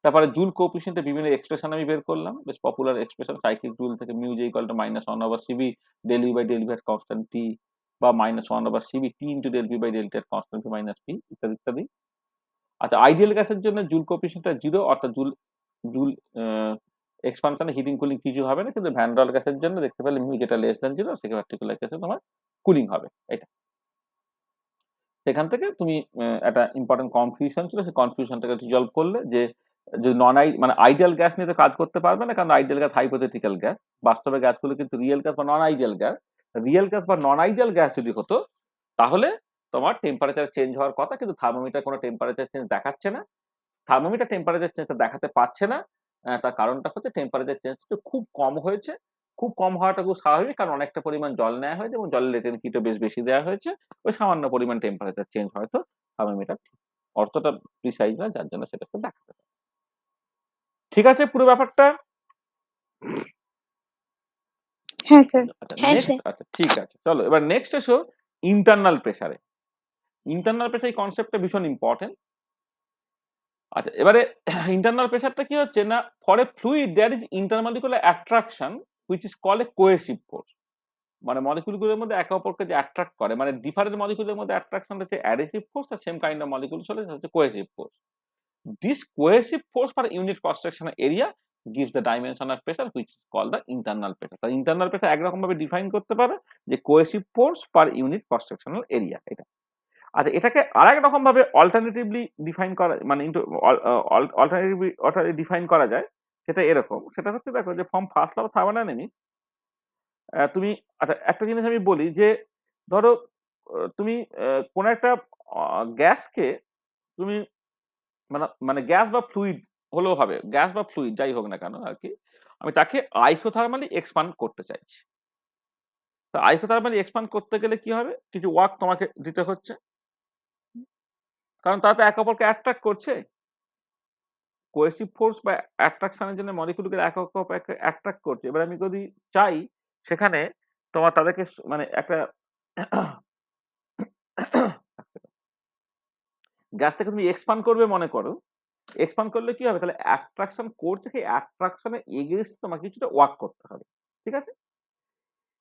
তারপরে জুল কোএফিসিয়েন্টের বিভিন্ন এক্সপ্রেশন আমি বের করলাম। বেশ পপুলার এক্সপ্রেশন সাইক্লিক জুল থেকে mu j = -1/cv del u by del v at constant t বা -1/cv t into del v by del t at constant t minus p ইত্যাদি, ইত্যাদি। আচ্ছা আইডিয়াল গ্যাসের জন্য জুল কোএফিসিয়েন্টটা 0 অর্থাৎ জুল জুল আ এক্সপানশনে heating cooling কিছু হবে না। কিন্তু ভ্যান ডের গ্যাসের জন্য দেখতে পেলে মিউ যেটা লেস দ্যান 0 সেই পার্টিকুলার কেসে তোমার কুলিং হবে। এটা। সেখান থেকে তুমি একটা ইম্পোর্টেন্ট কনফিউশন ছিল সেই কনফিউশনটাকে রিজলভ করলে যে যদি মানে আইডিয়াল গ্যাস নিয়ে তো কাজ করতে পারবে না কারণ আইডিয়াল গ্যাস হাইপোথেটিক্যাল গ্যাস। বাস্তবে গ্যাসগুলো কিন্তু রিয়েল গ্যাস বা নন আইডিয়াল গ্যাস। রিয়েল গ্যাস বা নন আইডিয়াল গ্যাস যদি হতো তাহলে তোমার টেম্পারেচার চেঞ্জ হওয়ার কথা কিন্তু থার্মোমিটার কোনো টেম্পারেচার চেঞ্জ দেখাচ্ছে না। থার্মোমিটার টেম্পারেচার চেঞ্জটা দেখাতে পারছে না। তার কারণটা হচ্ছে টেম্পারেচার চেঞ্জটা খুব কম হয়েছে। খুব কম হওয়াটা খুব স্বাভাবিক কারণ অনেকটা পরিমাণ জল নেয়া হয়েছে এবং জলের লেটেন্ট হিটও বেশ বেশি দেওয়া হয়েছে। ওই সামান্য পরিমাণ টেম্পারেচার চেঞ্জ হয়তো থার্মোমিটার অতটা প্রিসাইজ না যার জন্য সেটাকে দেখাতে পারে। ঠিক আছে পুরো ব্যাপারটা? হ্যাঁ স্যার। আচ্ছা নেক্সট আচ্ছা ঠিক আছে। চলো এবার নেক্সট এসো ইন্টারনাল প্রেশারে। ইন্টারনাল প্রেশার এই কনসেপ্টটা ভীষণ ইম্পোর্টেন্ট। আচ্ছা এবারে ইন্টারনাল প্রেশারটা কি হচ্ছে না for a fluid there is intermolecular attraction which is called a cohesive force. মানে মলিকুলগুলোর মধ্যে একে অপরকে যে অ্যাট্রাক্ট করে মানে ডিফারেন্ট মলিকুলের মধ্যে অ্যাট্রাকশন হচ্ছে অ্যাডহেসিভ ফোর্স আর সেম কাইন্ড অফ মলিকুলস হলে সেটা হচ্ছে cohesive force. This cohesive force per unit cross sectional area gives the dimension of pressure which is called the internal pressure. তাহলে ইন্টারনাল প্রেসার একরকম ভাবে define করতে পারে যে cohesive force per unit cross sectional area এটা। আচ্ছা এটাকে আরেক রকম ভাবে অল্টারনেটিভলি ডিফাইন করা মানে ইনটু অল্টারনেটিভলি ডিফাইন করা যায় সেটা এরকম। সেটা হচ্ছে দেখো যে from first law of thermodynamics তুমি আচ্ছা একটা জিনিস আমি বলি যে ধরো তুমি কোন একটা গ্যাসকে তুমি মানে গ্যাস বা ফ্লুইড হলেও হবে। গ্যাস বা ফ্লুইড যাই হোক না কেন আরকি। আমি তাকে আইসোথার্মালি এক্সপান্ড করতে চাইছি। তো আইসোথার্মালি এক্সপান্ড করতে গেলে কি হবে? কিছু ওয়ার্ক তোমাকে দিতে হচ্ছে। কারণ তারা তো একে অপরকে অ্যাট্রাক্ট করছে। কোহেসিভ ফোর্স বা অ্যাট্রাকশন এর জন্য মলিকিউলকে একে অপরকে অ্যাট্রাক্ট করছে। এবার আমি যদি চাই সেখানে তোমার তাদেরকে মানে একটা গ্যাসটাকে তুমি এক্সপান্ড করবে মনে করো। এক্সপান্ড করলে কি হবে? তাহলে অ্যাট্রাকশন করছে সেই অ্যাট্রাকশন এর এগেইনস্ট তোমাকে কিছুটা ওয়ার্ক করতে হবে। ঠিক আছে?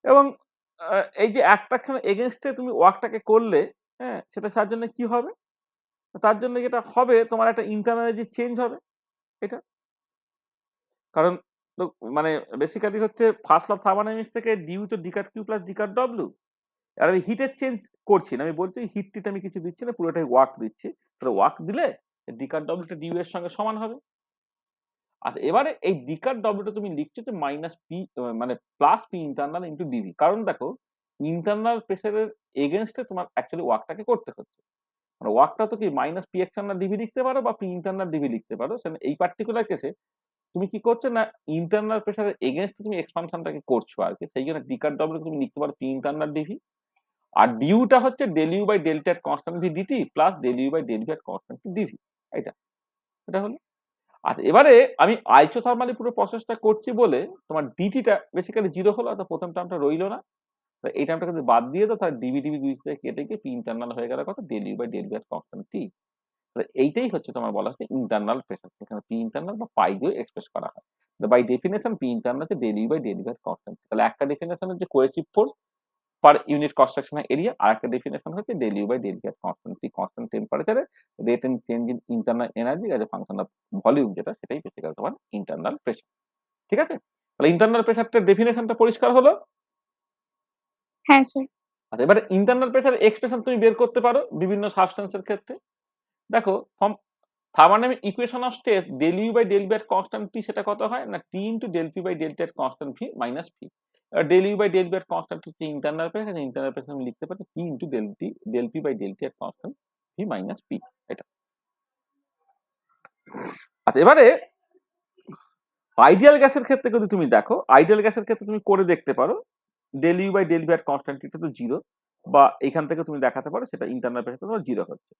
এবং এই যে অ্যাট্রাকশন এর এগেইনস্ট এ তুমি ওয়ার্কটাকে করলে, হ্যাঁ? সেটা তার জন্য কি হবে? তার জন্য যেটা হবে তোমার একটা ইন্টারনাল এনার্জি চেঞ্জ হবে এটা। কারণ তো মানে বেসিক্যালি হচ্ছে ফার্স্ট ল অফ থার্মোডায়নামিক্স থেকে ডিউ তো D cut Q plus D cut W. আর আমি হিটের চেঞ্জ করছি না। আমি বলছি হিট-টিট আমি কিছু দিচ্ছি না, পুরোটাই ওয়ার্ক দিচ্ছি। তাহলে ওয়ার্ক দিলে ডি কাট ডব্লিউটা ডিউ এর সঙ্গে সমান হবে। আচ্ছা এবারে এই ডি কাট ডব্লিউটা তুমি লিখছো যে মাইনাস পি মানে plus P internal into dV. কারণ দেখো ইন্টারনাল প্রেসারের এগেইনস্ট এ তোমার অ্যাকচুয়ালি ওয়ার্কটাকে করতে হচ্ছে। মানে ওয়ার্কটা তো কি মাইনাস পি এক্সটার্নাল ডিভি লিখতে পারো বা পি ইন্টারনাল ডিভি লিখতে পারো। এই পার্টিকুলার কেসে তুমি কি করছো না ইন্টারনাল প্রেসারের এগেইনস্ট এ তুমি এক্সপানশনটাকে করছো আরকি। সেইজন্য ডি কাট ডব্লিউ তুমি লিখতে পারো পি ইন্টারনাল ডিভি। আর ডিউটা হচ্ছে del you by delta at constant V DT plus del you by del V at constant V dV. এটা। এটা হলো। আচ্ছা এবারে আমি আইসোথার্মালি পুরো প্রসেসটা করছি বলে তোমার ডিটিটা বেসিক্যালি 0 হলো অর্থাৎ প্রথম টার্মটা রইল না। এই টার্মটাকে যদি বাদ দিয়ে দাও তাহলে ডিভি ডিভি ২ থেকে কেটে গিয়ে পি ইন্টারনাল হয়ে গেল কত? Del you by del V at constant T. তাহলে এইটাই হচ্ছে তোমার বলা হচ্ছে ইন্টারনাল প্রেসার। এখানে পি ইন্টারনাল বা পাই দিয়ে এক্সপ্রেস করা হয়। বাই ডেফিনিশন পি ইন্টারনাল হচ্ছে del you by del V at constant. তাহলে একটা ডেফিনিশন হচ্ছে cohesive force per unit cross sectional area, আর একটা ডেফিনেশন হচ্ছে del you by del V at constant টেম্পারেচারে rate and change in internal energy as a function of volume, যেটা সেটাই basically তোমার ইন্টারনাল প্রেসার। ঠিক আছে, তাহলে ইন্টারনাল প্রেসারটার ডেফিনেশনটা পরিষ্কার হলো। হ্যাঁ স্যার। আচ্ছা, এবারে ইন্টারনাল প্রেসার এক্সপ্রেশন তুমি বের করতে পারো বিভিন্ন সাবস্টেন্সের ক্ষেত্রে। দেখো from thermodynamic equation of state del you by del V at constant T, সেটা কত হয় না T into del P by del T at constant V minus P. Del you by del V at constant হচ্ছে internal pressure, internal pressure আমি লিখতে পারি T into del P by del T at constant V minus P, এটা। আচ্ছা, এবারে ideal গ্যাসের ক্ষেত্রে যদি তুমি দেখো, আইডিয়াল গ্যাসের ক্ষেত্রে তুমি করে দেখতে পারো del you by del V at constant T তো জিরো, বা এখান থেকে তুমি দেখাতে পারো সেটা ইন্টারনাল প্রেসার তোমার জিরো হচ্ছে।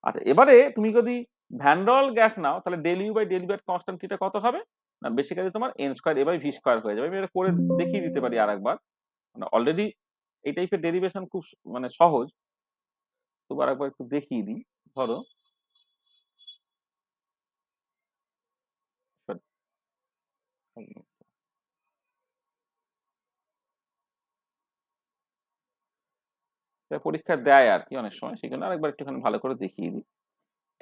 আচ্ছা, এবারে তুমি যদি ভ্যান গ্যাস নাও, তাহলে del you by del V at constant টিটা কত হবে না বেসিক্যালি তোমার N square A by V square হয়ে যাবে। আমি এটা করে দেখিয়ে দিতে পারি আরেকবার, মানে অলরেডি এই টাইপের ডেরিভেশন খুব মানে সহজ, তবু আরেকবার একটু দেখিয়ে দিই। ধরো পরীক্ষা দেয় আর কি অনেক সময়, সেখানে আরেকবার একটুখানি ভালো করে দেখিয়ে দিই।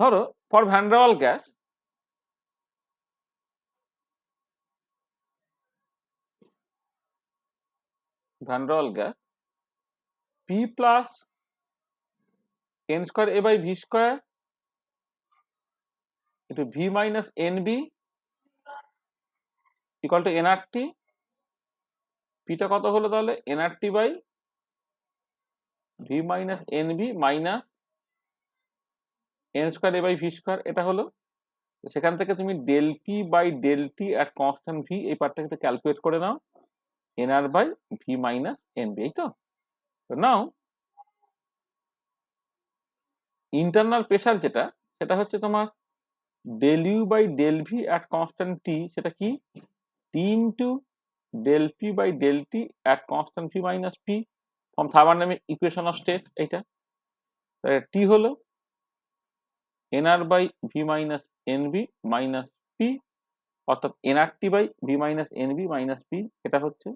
ধরো for van gas, gas P plus N square A by V square into V minus N B equal to NRT. পিটা কত হলো তাহলে NRT by V minus N B minus N square A by V square, এটা হলো। সেখান থেকে তুমি del P by del T at constant V এই পার্টটাকে ক্যালকুলেট করে নাও, NR by V minus N B, এই তো। নাও ইন্টারনাল প্রেসার যেটা, সেটা হচ্ছে তোমার del you by del V at constant T, সেটা কি T into del P by del T at constant V minus P from thermodynamic equation of state, এইটা। টি হলো NR by V minus N B minus P, অর্থাৎ NRT by V minus N B minus P, এটা হচ্ছে।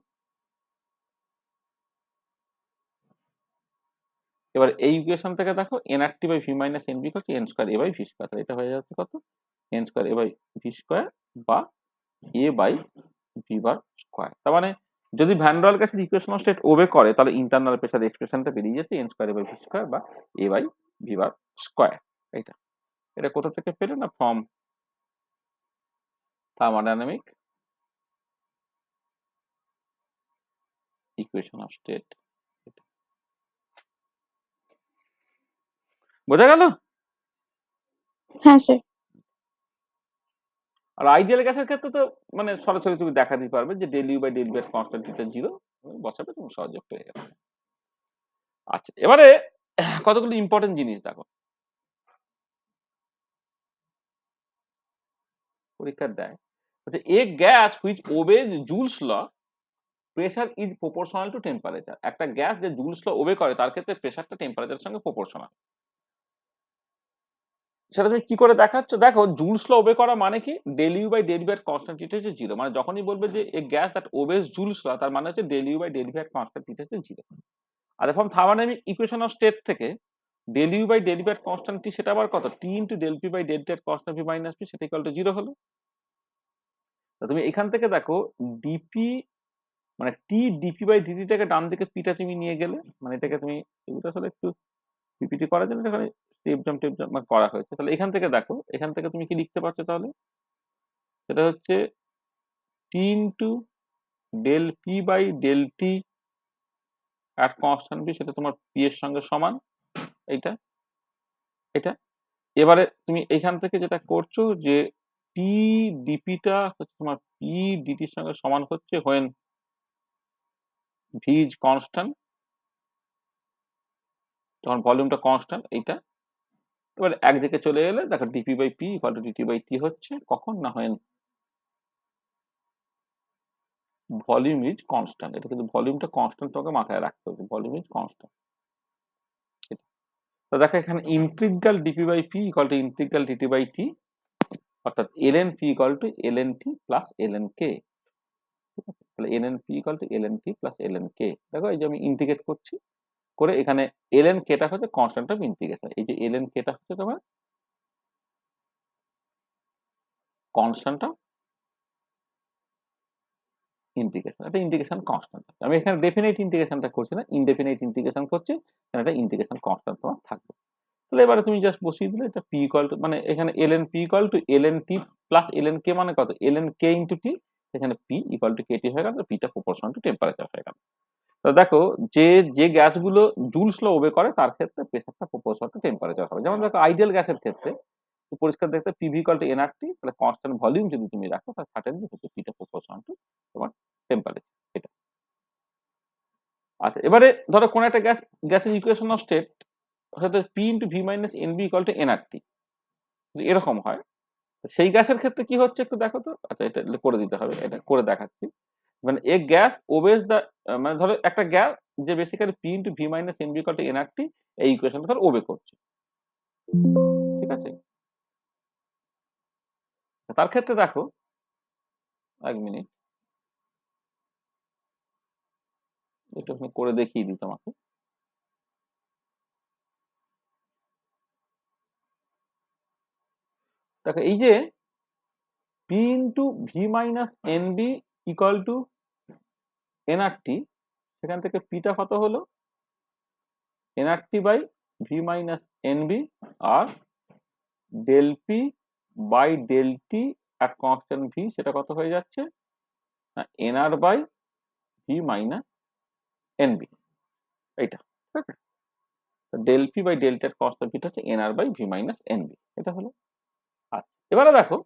এবার এই equation থেকে দেখো NRT by V minus N B হচ্ছে N square A by V square, এটা হয়ে যাচ্ছে কত N square A by V square বা A by V bar square. তার মানে যদি ভ্যান ডের গ্যাসের ইকুয়েশন অফ স্টেট ওবে করে, তাহলে ইন্টারনাল প্রেসার এক্সপ্রেশনটা বেরিয়ে যাচ্ছে N square A by V square বা A by V bar square, এটা। এটা কোথা থেকে পেলে না from thermodynamic equation of state. বোঝা গেল? হ্যাঁ স্যার। আর আইডিয়াল গ্যাসের ক্ষেত্রে তো মানে সরাসরি তুমি দেখা দিতে পারবে যে del you by del V at constant টিটা জিরো বসাবে, তুমি সহজে পেয়ে যাবে। আচ্ছা, এবারে কতগুলো ইম্পর্টেন্ট জিনিস দেখো, পরীক্ষার দেয় a gas which obeys Joule's law pressure is proportional to temperature. একটা গ্যাস যে জুলস ল ওবে করে তার ক্ষেত্রে প্রেসারটা টেম্পারেচারের সঙ্গে প্রপোর্শনাল। সেটা তুমি কি করে দেখাচ্ছ, দেখো জুলস ল ওবে করা মানে কি del you by del V at constant T হচ্ছে জিরো, মানে যখনই বলবে যে a gas that obeys Joule's law, তার মানে হচ্ছে del you by del V at constant T হচ্ছে জিরো। আর from thermodynamic equation of state থেকে del you by del V at constant T, সেটা আবার কত T into del P by del T at constant V minus P, সেটা equal to zero হলো। তুমি এখান থেকে দেখো ডিপি মানে টি ডিপি বাই ডিটিটাকে ডান দিকে পিটা তুমি নিয়ে গেলে, মানে এটাকে তুমি এগুলো আসলে একটু পিপিটি করার জন্য এখানে টেপ জাম করা হয়েছে। তাহলে এখান থেকে দেখো, এখান থেকে তুমি কি লিখতে পারছো তাহলে, সেটা হচ্ছে T into del P by del T at constant V, সেটা তোমার পি এর সঙ্গে সমান, এইটা এটা। এবারে তুমি এখান থেকে যেটা করছো যে টি ডিপিটা হচ্ছে তোমার পি ডিটির সঙ্গে সমান হচ্ছে হোয়েন ভি ইজ কনস্ট্যান্ট, যখন ভলিউমটা কনস্ট্যান্ট, এইটা। এবার একদিকে চলে এলে দেখো dP by P equal to dT by T হচ্ছে কখন না হোয়েন ভলিউম ইজ কনস্ট্যান্ট। এটা কিন্তু ভলিউমটা কনস্ট্যান্ট তোমাকে মাথায় রাখতে হবে, ভলিউম ইজ কনস্ট্যান্ট। তো দেখো এখানে integral dP by P equal to integral dT by T, অর্থাৎ ln P equal to ln T plus ln K. তাহলে ln p equal to ln t plus ln k। দেখো এই যে আমি integrate করছি, করে এখানে ln k টা হচ্ছে কনস্ট্যান্ট অফ ইন্টিগ্রেশন। এই যে ln k টা হচ্ছে তোমার কনস্ট্যান্ট অফ ইন্টিগ্রেশন, এটা ইন্টিগ্রেশন কনস্ট্যান্ট। আমি এখানে ডেফিনেট ইন্টিগ্রেশনটা করছি না, ইনডেফিনেট ইন্টিগ্রেশন করছি, এটা ইন্টিগ্রেশন কনস্ট্যান্ট তোমার থাকবে। তাহলে এবারে তুমি জাস্ট বসিয়ে দিলে এটা p ইকুয়াল টু, মানে এখানে ln p equal to ln t plus ln k মানে কত, ln k ইনটু t, এখানে p ইকুয়াল টু kT হয়ে গেল, p টা প্রপোর্শনাল টু টেম্পারেচার হয়ে গেল। তো দেখো যে যে গ্যাসগুলো জুলস ল ওবে করে তার ক্ষেত্রে প্রেসারটা প্রপোর্শনাল টু টেম্পারেচার হবে। যেমন দেখো আইডিয়াল গ্যাসের ক্ষেত্রে পরিষ্কার দেখতে পিভি ইকুয়াল টু nRT, তাহলে কনস্ট্যান্ট ভলিউম যদি তুমি রাখো তাহলে সার্টেনলি হচ্ছে p টা প্রপোর্শনাল টু তোমার টেম্পারেচার, এটা। আচ্ছা, এবারে ধরো কোন একটা গ্যাসের ইকুয়েশন অফ স্টেট হয়তো p into V minus nb equal to nRT, যদি এরকম হয়, সেই গ্যাসের ক্ষেত্রে কি হচ্ছে একটু দেখো তো। আচ্ছা, এটা করে দিতে হবে, এটা করে দেখাচ্ছি। মানে এ গ্যাস ওবেজ দ্য, মানে ধরো একটা গ্যাস যে basically P into V minus NB equal to nRT, এই ইকুয়েশনটা ধর ওবে করছে, ঠিক আছে। তার ক্ষেত্রে দেখো, এক মিনিট একটু আমি করে দেখিয়ে দিই তোমাকে। দেখো এই যে P into V minus NB equal to nRT, সেখান থেকে পিটা কত হলো nRT by V minus NB, আর del P by del T at constant V, সেটা কত হয়ে যাচ্ছে না nR by V minus NB, এইটা, ঠিক আছে। Del P by del T এর কনস্ট্যান্ট ভি হচ্ছে NR by V minus NB, এটা হলো। আচ্ছা, এবারে দেখো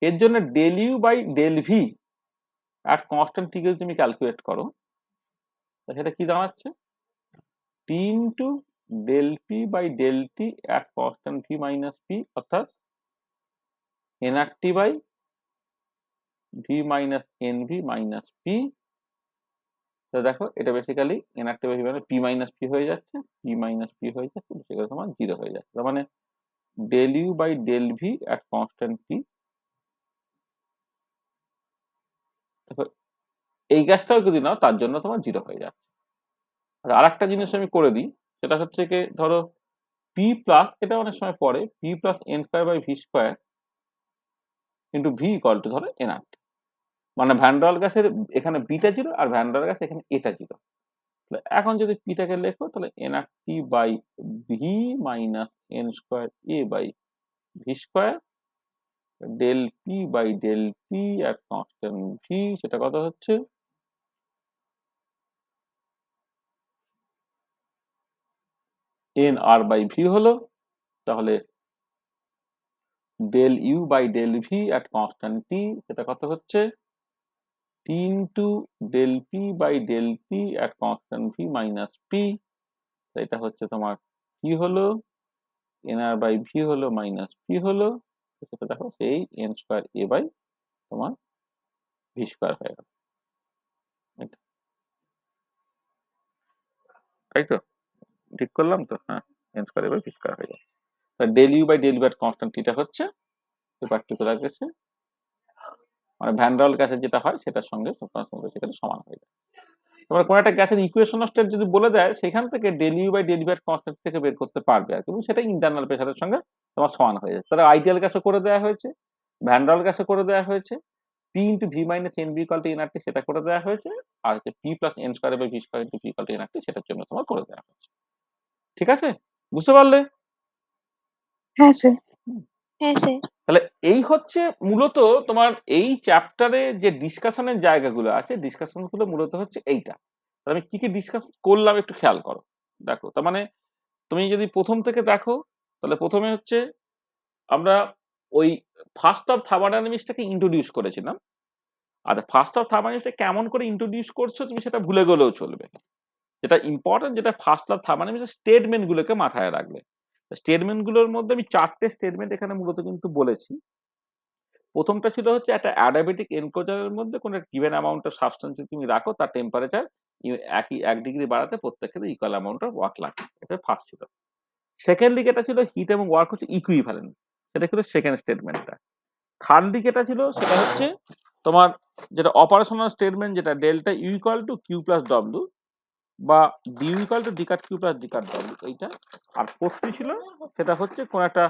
এর জন্য del you by del V at constant T যদি তুমি ক্যালকুলেট করো, সেটা কি দাঁড়াচ্ছে T into del P by del T at constant V minus P, অর্থাৎ NR T by V minus NV minus P. তো দেখো এটা basically NR T by V minus P minus P হয়ে যাচ্ছে, পি মাইনাস পি হয়ে যাচ্ছে, সেটা তোমার জিরো হয়ে যাচ্ছে। তার মানে del you by del V at constant T, এই গ্যাসটাও যদি নাও তার জন্য তোমার জিরো হয়ে যাচ্ছে। আর একটা জিনিস আমি করে দিই, সেটা হচ্ছে কি ধরো পি প্লাস, এটা অনেক সময় পরে P plus N square by V square into V equal to ধরো এনআর, মানে ভ্যান্ডাল গ্যাসের এখানে বিটা জিরো আর ভ্যান্ডাল গ্যাস এখানে এটা জিরো। তাহলে এখন যদি পিটাকে লেখো তাহলে nR T by V minus N square A by V square del P by del T at constant V, সেটা কত হচ্ছে এন আর বাই ভি হলো। তাহলে del you by del V at constant T, সেটা কত হচ্ছে T into del P by del T at constant V minus P, এটা হচ্ছে তোমার পি হলো এনআর বাই ভি হলো মাইনাস পি হলো, সেটা দেখো সেই এন স্কোয়ার এ বাই তোমার ভি স্কোয়ার হয়ে গেল, তাই তো ঠিক করলাম তো, হ্যাঁ N square A by V square হয়ে যাচ্ছে। Del you by del V at constant টিটা হচ্ছে পার্টিকুলার কেসে মানে ভ্যান্ডাল গ্যাসের যেটা হয় সেটার সঙ্গে সেখানে সমান হয়ে যায়। তোমার কোনো একটা গ্যাসের ইকুয়েশন অফ স্টেট যদি বলে দেয়, সেখান থেকে del you by del V এর কনস্ট্যান্ট থেকে বের করতে পারবে আর কি, এবং সেটা ইন্টারনাল প্রেসারের সঙ্গে তোমার সমান হয়ে যায়। তাহলে আইডিয়াল গ্যাসও করে দেওয়া হয়েছে, ভ্যান্ডাল গ্যাসও করে দেওয়া হয়েছে, P into V minus N B equal to nRT সেটা করে দেওয়া হয়েছে, আর হচ্ছে P plus N square by V square into P equal to nRT সেটার জন্য তোমার করে দেওয়া হয়েছে। ঠিক আছে, বুঝতে পারলে? হ্যাঁ স্যার। হ্যাঁ স্যার। তাহলে এই হচ্ছে মূলত তোমার এই চ্যাপ্টারে যে ডিসকাশনের জায়গাগুলো আছে, ডিসকাশন গুলো মূলত হচ্ছে এইটা। আমি কি কি ডিসকাস করলাম একটু খেয়াল করো। দেখো তার মানে তুমি যদি প্রথম থেকে দেখো, তাহলে প্রথমে হচ্ছে আমরা ওই ফার্স্ট অফ থার্মোডাইনামিক্সটাকে ইন্ট্রোডিউস করেছিলাম। আর ফার্স্ট অফ থার্মোডাইনামিক্সটা কেমন করে ইন্ট্রোডিউস করছো তুমি সেটা ভুলে গেলেও চলবে। যেটা ইম্পর্টেন্ট, যেটা ফার্স্ট অফ থার্মোডাইনামিক্স স্টেটমেন্ট গুলোকে মাথায় রাখবে। স্টেটমেন্ট গুলোর মধ্যে আমি 4টে স্টেটমেন্ট এখানে মূলত কিন্তু বলেছি। প্রথমটা ছিল হচ্ছে একটা অ্যাডিয়াবেটিক এনকোজারের মধ্যে কোনো গিভেন অ্যামাউন্ট অফ সাবস্টেন্স যদি তুমি রাখো, তার টেম্পারেচার একই 1 ডিগ্রি বাড়াতে প্রত্যেক ক্ষেত্রে ইকুয়াল অ্যামাউন্ট অফ ওয়ার্ক লাগে, এটা ফার্স্ট ছিল। সেকেন্ডলি যেটা ছিল হিট এবং ওয়ার্ক হচ্ছে ইকুইভ্যালেন্ট, সেটা ছিল সেকেন্ড স্টেটমেন্টটা। থার্ড যেটা ছিল সেটা হচ্ছে তোমার যেটা অপারেশনাল স্টেটমেন্ট, যেটা delta U equal to Q plus W বা D equal to D cut Q plus D cut W, এইটা। আর ফোর্থটি ছিল সেটা হচ্ছে কোন একটা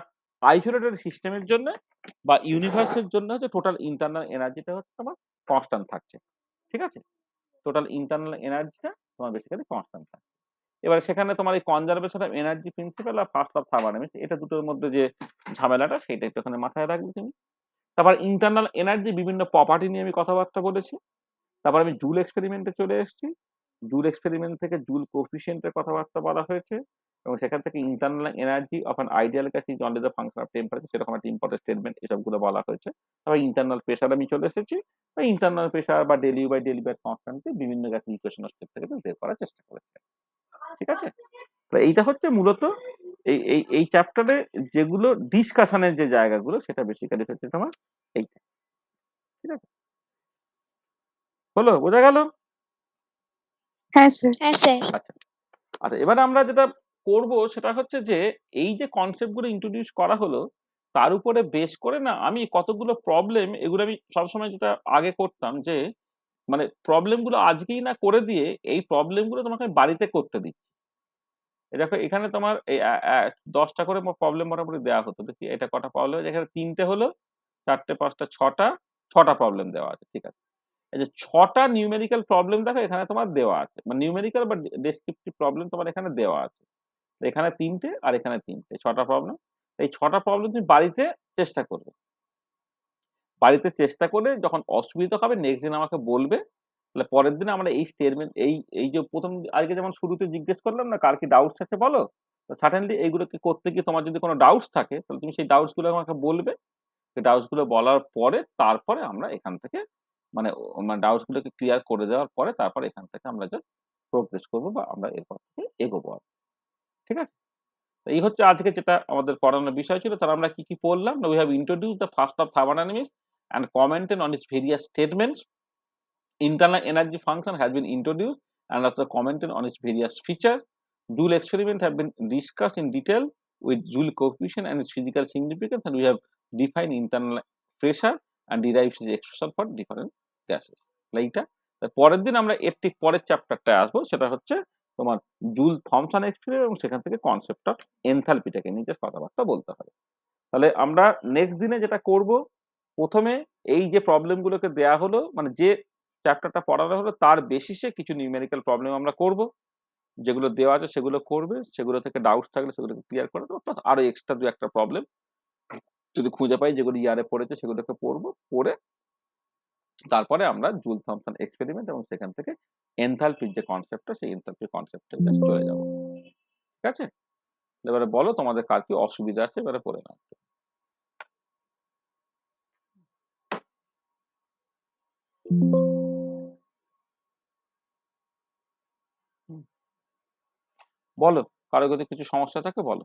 আইসোলেটেড সিস্টেমের জন্য বা ইউনিভার্সের জন্য হচ্ছে টোটাল ইন্টারনাল এনার্জিটা হচ্ছে তোমার কনস্ট্যান্ট থাকছে। ঠিক আছে, টোটাল ইন্টারনাল এনার্জিটা তোমার বেসিক্যালি কনস্ট্যান্ট থাকছে। এবার সেখানে তোমার এই কনজারভেশন অফ এনার্জি প্রিন্সিপাল আর ফার্স্ট অফ থার্মোডাইনামিক্স, এটা দুটোর মধ্যে যে ঝামেলাটা সেটা একটু ওখানে মাথায় রাখবে তুমি। তারপর ইন্টারনাল এনার্জি বিভিন্ন প্রপার্টি নিয়ে আমি কথাবার্তা বলেছি। তারপর আমি জুল এক্সপেরিমেন্টে চলে এসেছি। জুল এক্সপেরিমেন্ট থেকে জুল কোফিসিয়েন্টের কথাবার্তা বলা হয়েছে এবং সেখান থেকে internal energy of an ideal gas is only the function of temperature, সেরকম একটা ইম্পর্টেন্ট স্টেটমেন্ট এসবগুলো বলা হয়েছে। তারপর ইন্টারনাল প্রেশার আমি চলে এসেছি। ইন্টারনাল প্রেশার বা del you by del V কনস্ট্যান্টকে বিভিন্ন গ্যাসের ইকুয়েশনের স্টেপ থেকে বের করার চেষ্টা করেছে। ঠিক আছে, তো এইটা হচ্ছে মূলত এই চ্যাপ্টারে যেগুলো ডিসকাশনের যে জায়গাগুলো সেটা বেসিক্যালি হচ্ছে তোমার এইটা। ঠিক আছে, হলো, বোঝা গেল? হ্যাঁ স্যার। হ্যাঁ স্যার। আচ্ছা আচ্ছা, এবারে আমরা যেটা করব সেটা হচ্ছে যে এই যে কনসেপ্ট গুলো ইন্ট্রোডিউস করা হলো তার উপরে বেস করে না আমি কতগুলো প্রবলেম, এগুলো আমি সবসময় যেটা আগে করতাম যে মানে প্রবলেম গুলো আজকেই না করে দিয়ে এই প্রবলেম গুলো তোমাকে আমি বাড়িতে করতে দিই। এই দেখো এখানে তোমার এই 10টা করে প্রবলেম মোটামুটি দেওয়া হতো, দেখি এটা কটা প্রবলেম, এখানে 3টে হলো, 4টে 5টা 6টা প্রবলেম দেওয়া আছে। ঠিক আছে, এই যে 6টা নিউমেরিক্যাল প্রবলেম দেখো এখানে তোমার দেওয়া আছে, মানে নিউমেরিক্যাল বা ডেসক্রিপটিভ প্রবলেম তোমার এখানে দেওয়া আছে। এখানে 3টে আর এখানে 3টে, 6টা প্রবলেম। এই 6টা প্রবলেম তুমি বাড়িতে চেষ্টা করবে। বাড়িতে চেষ্টা করে যখন অসুবিধা হবে নেক্সট দিন আমাকে বলবে। তাহলে পরের দিন আমরা এই স্টেটমেন্ট এই যে প্রথম আজকে যেমন শুরুতে জিজ্ঞেস করলাম না কার কি ডাউটস আছে বলো, তো সার্টেনলি এইগুলোকে করতে গিয়ে তোমার যদি কোনো ডাউটস থাকে তাহলে তুমি সেই ডাউটস গুলো আমাকে বলবে। সেই ডাউটস গুলো বলার পরে তারপরে আমরা এখান থেকে মানে মানে ডাউটস গুলোকে ক্লিয়ার করে দেওয়ার পরে তারপরে এখান থেকে আমরা জাস্ট প্রোগ্রেস করবো বা আমরা এরপর থেকে এগোবো আর। ঠিক আছে, তো এই হচ্ছে আজকে যেটা আমাদের পড়ানোর বিষয় ছিল। তাহলে আমরা কি কি পড়লাম না, we have introduce the first of thermodynamics and commented on its various statements. Internal energy function has been introduced and also commented on its various features. Joule experiment have been discussed in detail with Joule coefficient and its physical significance, and we have defined internal pressure and derived its expression for different gases. এইটা পরের দিন আমরা এর ঠিক পরের চ্যাপ্টারটা আসবো, সেটা হচ্ছে তোমার জুল থমসন এক্সপেরিমেন্ট এবং সেখান থেকে কনসেপ্ট অফ এনথালপিটাকে নিয়ে কথাবার্তা বলতে হবে। তাহলে আমরা নেক্সট দিনে যেটা করব, প্রথমে এই যে প্রবলেম গুলোকে দেয়া হলো মানে যে চ্যাপ্টারটা পড়ানো হলো তার বেসিসে কিছু নিউমেরিক্যাল প্রবলেম আমরা করব, যেগুলো দেওয়া আছে সেগুলো করবে, সেগুলো থেকে ডাউটস থাকলে সেগুলোকে ক্লিয়ার করে দেবো, প্লাস আরো এক্সট্রা দু একটা প্রবলেম যদি খুঁজে পাই যেগুলো ইয়ারে পড়েছে সেগুলোকে পড়বো, পড়ে তারপরে আমরা জুল থমসন এক্সপেরিমেন্ট এবং সেখান থেকে এনথালপির যে কনসেপ্টটা সেই এনথালপির কনসেপ্টে চলে যাবো। ঠিক আছে, এবারে বলো তোমাদের কার কি অসুবিধা আছে, এবারে পড়ে নাও। বলো, কারো যদি কিছু সমস্যা থাকে বলো।